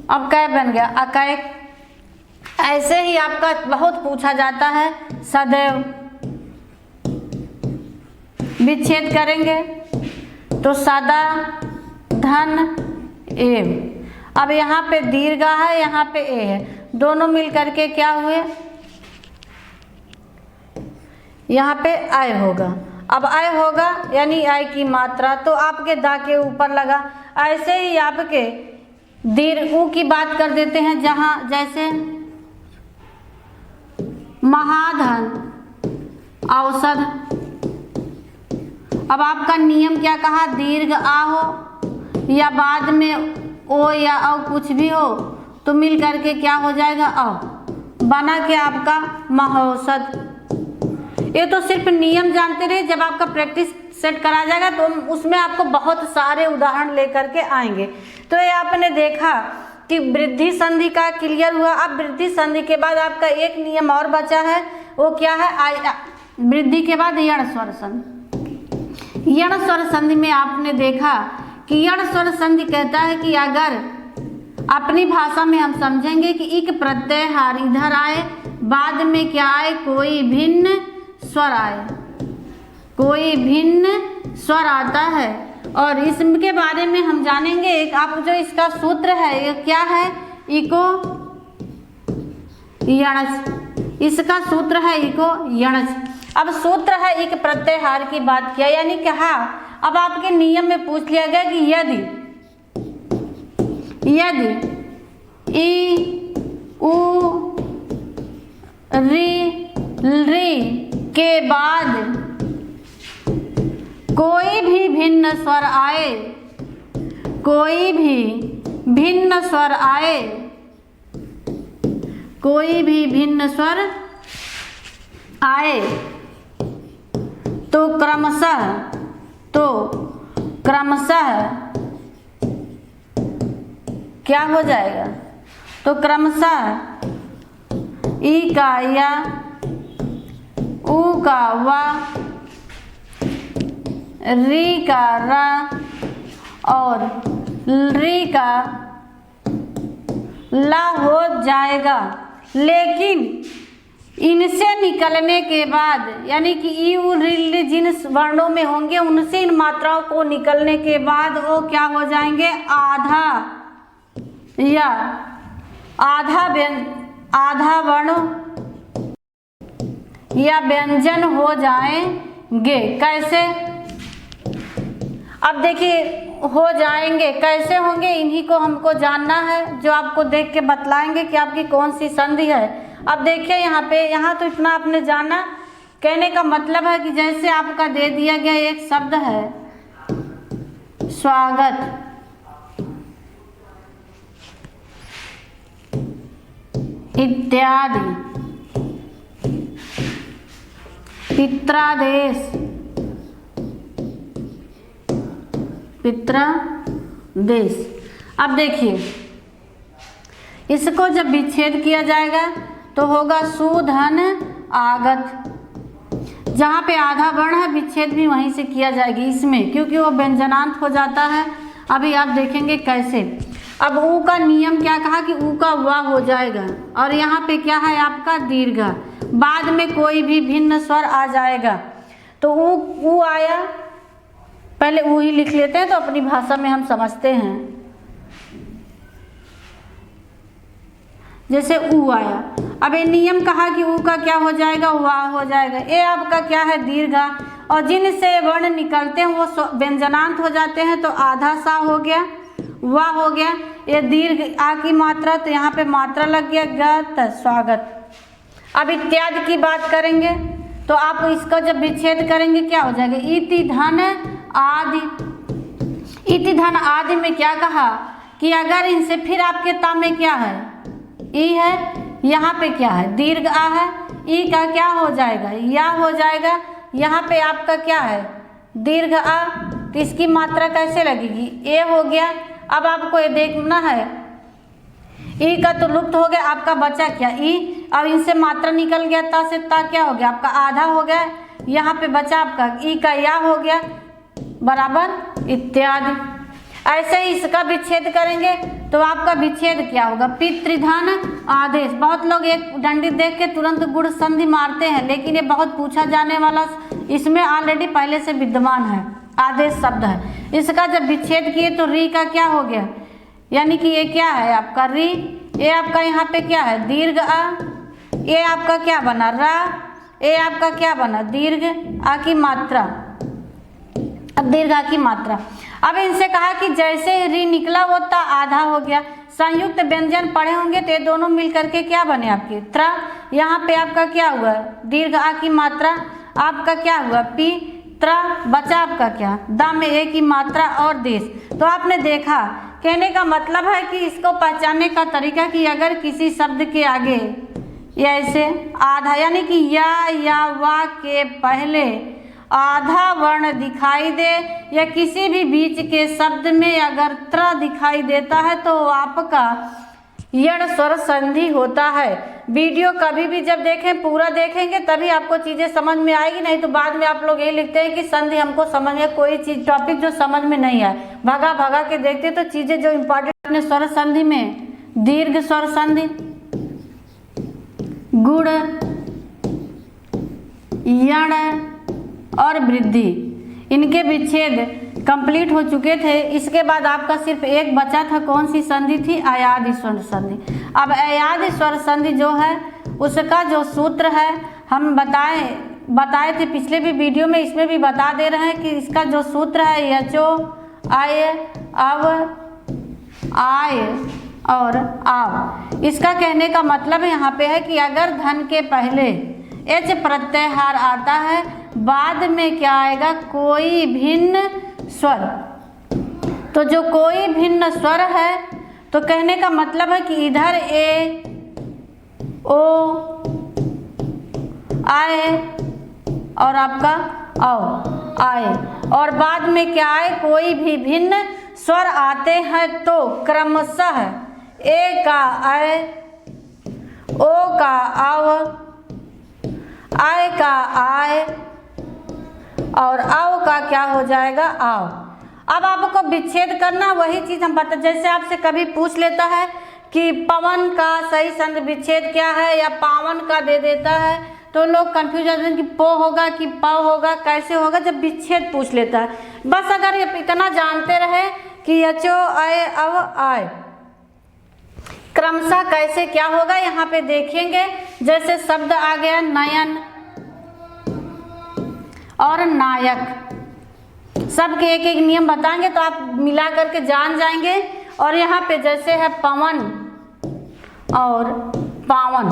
अब कै बन गया अकै। ऐसे ही आपका बहुत पूछा जाता है सदैव विच्छेद करेंगे तो सदा धन एव। अब यहाँ पे दीर्घ है, यहाँ पे ए है, दोनों मिल करके क्या हुए, यहाँ पे आय होगा। अब आय होगा यानी आय की मात्रा, तो आपके दा के ऊपर लगा। ऐसे ही आपके दीर्घ ऊ की बात कर देते हैं, जहाँ जैसे महाधन औषध। अब आपका नियम क्या कहा, दीर्घ आ हो या बाद में ओ या औ कुछ भी हो तो मिल करके क्या हो जाएगा, औ, बना के आपका महौषध। ये तो सिर्फ नियम जानते रहे, जब आपका प्रैक्टिस सेट करा जाएगा तो उसमें आपको बहुत सारे उदाहरण लेकर के आएंगे। तो ये आपने देखा कि वृद्धि संधि का क्लियर हुआ। अब वृद्धि संधि के बाद आपका एक नियम और बचा है, वो क्या है, वृद्धि के बाद यण स्वर संधि। यण स्वर संधि में आपने देखा कि यण स्वर संधि कहता है कि अगर अपनी भाषा में हम समझेंगे कि इक प्रत्यय हार इधर आए, बाद में क्या आए, कोई भिन्न स्वर आए, कोई भिन्न स्वर आता है। और इसके बारे में हम जानेंगे। एक आप जो इसका सूत्र है ये क्या है, इको यणच, इसका सूत्र है इको यणच। अब सूत्र है एक प्रत्ययहार की बात किया, यानी कहा अब आपके नियम में पूछ लिया गया कि यदि ई उ री के बाद कोई भी भिन्न स्वर आए, कोई भी भिन्न स्वर आए, कोई भी भिन्न स्वर आए तो क्रमशः क्या हो जाएगा, तो क्रमशः ई का या, ऊ का वा, री का रा और री का ला हो जाएगा। लेकिन इनसे निकलने के बाद, यानी कि ई उ री जिन वर्णों में होंगे उनसे इन मात्राओं को निकलने के बाद वो क्या हो जाएंगे, आधा या आधा वर्ण या व्यंजन हो जाएंगे। कैसे, अब देखिए हो जाएंगे कैसे होंगे, इन्हीं को हमको जानना है, जो आपको देख के बतलाएंगे कि आपकी कौन सी संधि है। अब देखिए यहाँ पे, यहाँ तो इतना आपने जाना, कहने का मतलब है कि जैसे आपका दे दिया गया एक शब्द है स्वागत, इत्यादि, पित्रादेश, पित्रादेश। अब देखिए इसको जब विच्छेद किया जाएगा तो होगा सुधन आगत। जहाँ पे आधा वर्ण है विच्छेद भी वहीं से किया जाएगी इसमें, क्योंकि वो व्यंजनांत हो जाता है। अभी आप देखेंगे कैसे। अब ऊ का नियम क्या कहा कि ऊ का वा हो जाएगा, और यहाँ पे क्या है आपका दीर्घ, बाद में कोई भी भिन्न स्वर आ जाएगा। तो ऊ आया, पहले ऊ ही लिख लेते हैं तो अपनी भाषा में हम समझते हैं। जैसे ऊ आया, अब ये नियम कहा कि ऊ का क्या हो जाएगा, वाह हो जाएगा। ये आपका क्या है दीर्घ, और जिनसे वर्ण निकलते हैं वो व्यंजनांत हो जाते हैं, तो आधा सा हो गया, वाह हो गया। ये दीर्घ आ की मात्रा, तो यहाँ पे मात्रा लग गया गत, स्वागत। अब इत्यादि की बात करेंगे तो आप इसका जब विच्छेद करेंगे क्या हो जाएगा, इति धन आदि। इति धन आदि में क्या कहा कि अगर इनसे फिर आपके ता में क्या है, ई है, यहाँ पे क्या है दीर्घ आ है, ई का क्या हो जाएगा, या हो जाएगा। यहाँ पे आपका क्या है दीर्घ आ, तो इसकी मात्रा कैसे लगेगी, ए हो गया। अब आपको ये देखना है, ई का तो लुप्त हो गया, आपका बचा क्या ई। अब इनसे मात्रा निकल गया, ता से ता क्या हो गया आपका आधा हो गया। यहाँ पे बचा आपका ई का या हो गया, बराबर इत्यादि। ऐसे ही इसका विच्छेद करेंगे तो आपका विच्छेद क्या होगा, पितृधन आदेश। बहुत लोग एक डंडी देख के तुरंत गुण संधि मारते हैं, लेकिन ये बहुत पूछा जाने वाला इसमें ऑलरेडी पहले से विद्यमान है, आदेश शब्द है। इसका जब विच्छेद किए तो री का क्या हो गया, यानी कि ये क्या है आपका री, ये आपका यहाँ पे क्या है दीर्घ आ, ये आपका क्या बना रा, ये आपका क्या बना दीर्घ आ की मात्रा, अब दीर्घ आ की मात्रा। अब इनसे कहा कि जैसे री निकला वो ता आधा हो गया, संयुक्त व्यंजन पढ़े होंगे तो ये दोनों मिल करके क्या बने आपके त्रा, यहाँ पे आपका क्या हुआ दीर्घ आ की मात्रा, आपका क्या हुआ पी त्रा, बचा आपका क्या दा में ए की मात्रा और देश। तो आपने देखा, कहने का मतलब है कि इसको पहचानने का तरीका कि अगर किसी शब्द के आगे या ऐसे आधा यानी कि या वा के पहले आधा वर्ण दिखाई दे या किसी भी बीच के शब्द में अगर त्र दिखाई देता है तो आपका यण स्वर संधि होता है। वीडियो कभी भी जब देखें पूरा देखेंगे तभी आपको चीज़ें समझ में आएगी, नहीं तो बाद में आप लोग ये लिखते हैं कि संधि हमको समझ में कोई चीज़ टॉपिक जो समझ में नहीं आए भगा भगा के देखते तो चीज़ें जो इम्पोर्टेंट अपने स्वर संधि में दीर्घ स्वर संधि, गुण, यण और वृद्धि, इनके विच्छेद कंप्लीट हो चुके थे। इसके बाद आपका सिर्फ एक बचा था, कौन सी संधि थी, अयादि स्वर संधि। अब अयादि स्वर संधि जो है उसका जो सूत्र है हम बताए थे पिछले भी वीडियो में, इसमें भी बता दे रहे हैं कि इसका जो सूत्र है यचो आय अव आय और आव। इसका कहने का मतलब यहाँ पे है कि अगर धन के पहले एच प्रत्याहार आता है बाद में क्या आएगा कोई भिन्न स्वर, तो जो कोई भिन्न स्वर है तो कहने का मतलब है कि इधर ए ओ आए और आपका औ आए और बाद में क्या आए कोई भी भिन्न स्वर आते हैं तो क्रमशः ए का आय, ओ का आव, आय का आय और आव का क्या हो जाएगा आव। अब आपको विच्छेद करना वही चीज़ हम बता, जैसे आपसे कभी पूछ लेता है कि पवन का सही संधि विच्छेद क्या है या पावन का दे देता है तो लोग कंफ्यूज हो जाते हैं कि पो होगा कि प होगा, कैसे होगा जब विच्छेद पूछ लेता है। बस अगर ये इतना जानते रहे कि यचो आय अव आय क्रमशः कैसे क्या होगा यहाँ पे देखेंगे। जैसे शब्द आ गया नयन और नायक, सबके एक एक नियम बताएंगे तो आप मिला करके जान जाएंगे। और यहाँ पे जैसे है पवन और पावन।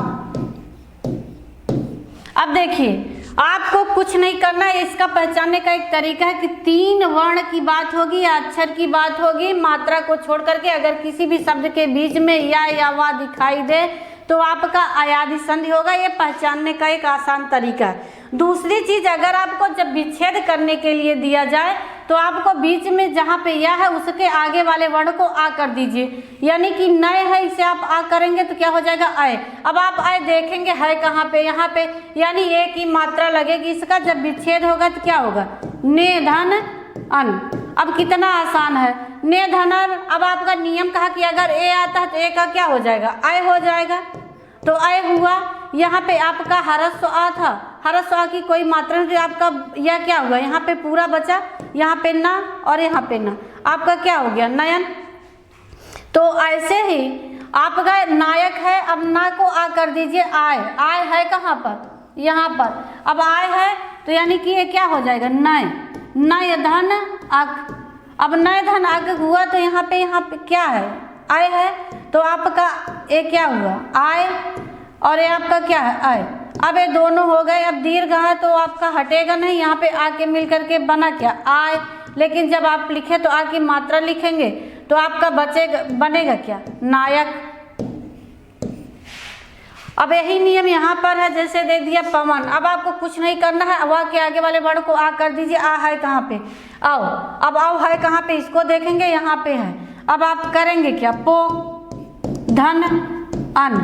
अब देखिए आपको कुछ नहीं करना है, इसका पहचानने का एक तरीका है कि 3 वर्ण की बात होगी या अक्षर की बात होगी मात्रा को छोड़ करके, अगर किसी भी शब्द के बीच में या वा दिखाई दे तो आपका अयादि संधि होगा। ये पहचानने का एक आसान तरीका है। दूसरी चीज, अगर आपको जब विच्छेद करने के लिए दिया जाए तो आपको बीच में जहाँ पे या है उसके आगे वाले वर्ण को आ कर दीजिए, यानी कि नय है इसे आप आ करेंगे तो क्या हो जाएगा अय। अब आप अय देखेंगे है कहाँ पे, यहाँ पे, यानी ए की मात्रा लगेगी। इसका जब विच्छेद होगा तो क्या होगा ने धन अन। अब कितना आसान है, ने धन अन। अब आपका नियम कहा कि अगर ए आता है तो ए का क्या हो जाएगा अय हो जाएगा, तो अय हुआ। यहाँ पे आपका हरस्व आ था, हरस्व आ की कोई मात्रा नहीं, आपका यह क्या हुआ यहाँ पे पूरा बचा, यहाँ पे ना और यहाँ पे ना, आपका क्या हो गया नयन। तो ऐसे ही आपका नायक है, अब ना को आ कर दीजिए आय। आय है कहाँ पर, यहाँ पर। अब आय है तो यानी कि ये क्या हो जाएगा नय, नय धन अक। अब नय धन अक हुआ तो यहाँ पे क्या है आय है, तो आपका ये क्या हुआ आय और ये आपका क्या है आय। अब ये दोनों हो गए। अब दीर्घ है तो आपका हटेगा नहीं, यहाँ पे आ के मिल करके बना क्या आय। लेकिन जब आप लिखे तो आ की मात्रा लिखेंगे तो आपका बनेगा क्या नायक। अब यही नियम यहाँ पर है, जैसे दे दिया पवन। अब आपको कुछ नहीं करना है, वह के आगे वाले वर्ण को आ कर दीजिए। आ है कहाँ पे आओ, अब आओ है कहाँ पे इसको देखेंगे यहाँ पे है। अब आप करेंगे क्या पो धन अन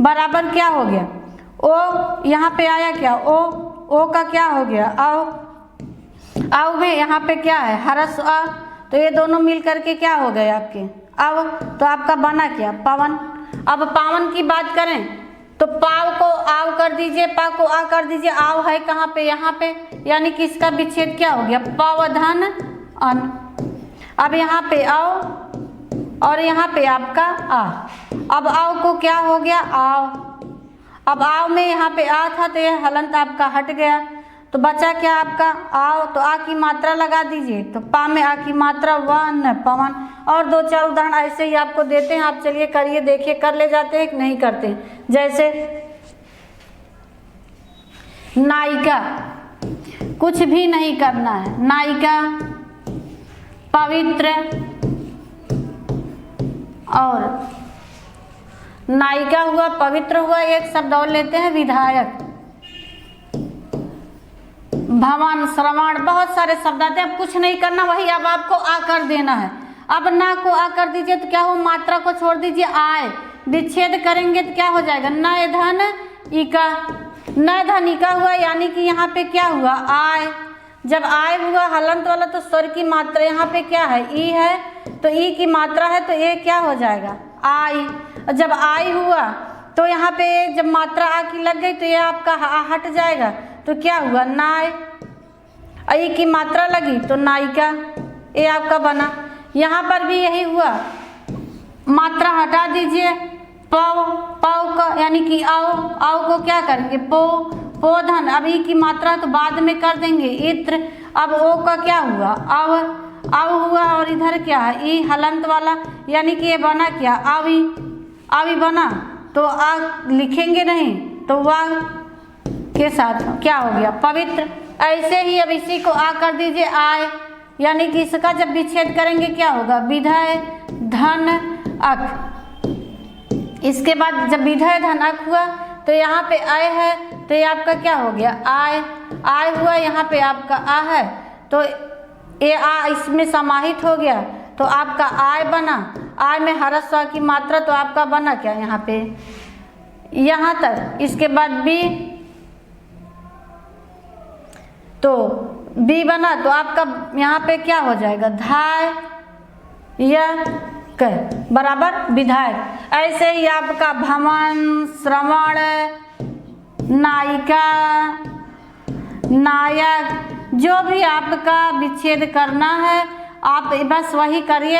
बराबर क्या हो गया ओ, यहाँ पे आया क्या ओ का क्या हो गया आओ। आओ में यहाँ पे क्या है हरस आ, तो ये दोनों मिल करके क्या हो गए आपके आओ, तो आपका बना क्या पवन। अब पावन की बात करें तो पाव को आव कर दीजिए, पा को आ कर दीजिए। आव है कहाँ पे, यहाँ पे, यानी कि इसका विच्छेद क्या हो गया, पवधन अन। अब यहाँ पे आओ और यहाँ पे आपका आ। अब आओ को क्या हो गया, आव। अब आव में यहाँ पे आ था तो यह हलंत आपका हट गया, तो बचा क्या आपका आओ। तो आ की मात्रा लगा दीजिए, तो पा में आ की मात्रा वन, पवन। और 2-4 उदाहरण ऐसे ही आपको देते हैं, आप चलिए करिए, देखिए कर ले जाते हैं कि नहीं करते। जैसे नायिका, कुछ भी नहीं करना है, नायिका, पवित्र, और नायिका हुआ, पवित्र हुआ, एक शब्द और लेते हैं विधायक, भवन, श्रवण, बहुत सारे शब्द आते हैं। अब कुछ नहीं करना, वही अब आपको आकर देना है। अब ना को आकर दीजिए तो क्या हो, मात्रा को छोड़ दीजिए, आय। विच्छेद करेंगे तो क्या हो जाएगा, नय धन इका, नय धन इका हुआ, यानी कि यहाँ पे क्या हुआ, आय। जब आय हुआ हलंत वाला तो स्वर की मात्रा यहाँ पे क्या है, ई है, तो ई की मात्रा है, तो ये क्या हो जाएगा, आई। जब आई हुआ तो यहाँ पे जब मात्रा आ की लग गई तो ये आपका हट जाएगा, तो क्या हुआ, नाय। ई की मात्रा लगी तो नायिका, ये आपका बना। यहाँ पर भी यही हुआ, मात्रा हटा दीजिए, पव, पव का यानी कि आओ, आओ को क्या करेंगे, पो, पोधन। अब ई की मात्रा तो बाद में कर देंगे, इत्र। अब ओ का क्या हुआ, अव, अव हुआ, और इधर क्या है, ई हलंत वाला, यानी कि ये बना क्या, आवी, आवी बना, तो आ लिखेंगे नहीं, तो वाह के साथ क्या हो गया, पवित्र। ऐसे ही अब इसी को आ कर दीजिए, आय, यानी कि इसका जब विच्छेद करेंगे क्या होगा, विधय धन अक। इसके बाद जब विधय धन अक हुआ तो यहाँ पे आय है, तो ये आपका क्या हो गया, आय। आय हुआ, यहाँ पे आपका आ है, तो ये आ इसमें समाहित हो गया, तो आपका आय बना। आय में हरस्व की मात्रा, तो आपका बना क्या यहाँ पे, यहाँ तक। इसके बाद बी, तो बी बना, तो आपका यहाँ पे क्या हो जाएगा, धाय या क बराबर विधायक। ऐसे ही आपका भवन, श्रवण, नायिका, नायक, जो भी आपका विच्छेद करना है आप बस वही करिए।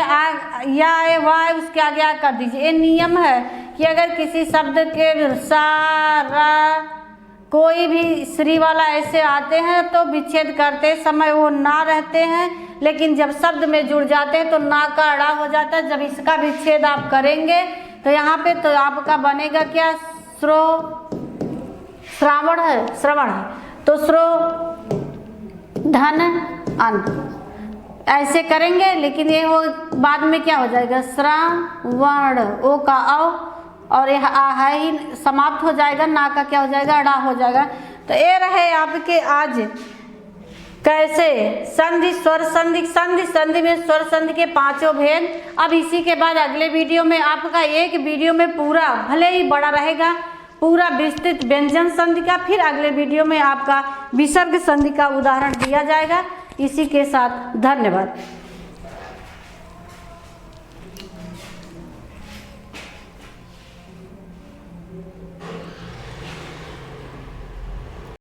या वाय उसके आगे आ कर दीजिए। ये नियम है कि अगर किसी शब्द के सा, रा, कोई भी श्री वाला ऐसे आते हैं तो विच्छेद करते समय वो ना रहते हैं, लेकिन जब शब्द में जुड़ जाते हैं तो ना का अड़ा हो जाता है। जब इसका विच्छेद आप करेंगे तो यहाँ पे तो आपका बनेगा क्या, श्रो, श्रावण है, श्रवण है, तो श्रो धन अन। ऐसे करेंगे, लेकिन ये वो बाद में क्या हो जाएगा, श्रावण, ओ का औ, और यह आ है ही समाप्त हो जाएगा, ना का क्या हो जाएगा, अड़ा हो जाएगा। तो ये रहे आपके आज कैसे संधि, स्वर संधि, संधि संधि में स्वर संधि के 5 भेद। अब इसी के बाद अगले वीडियो में आपका एक वीडियो में पूरा, भले ही बड़ा रहेगा, पूरा विस्तृत व्यंजन संधि का, फिर अगले वीडियो में आपका विसर्ग संधि का उदाहरण दिया जाएगा। इसी के साथ धन्यवाद।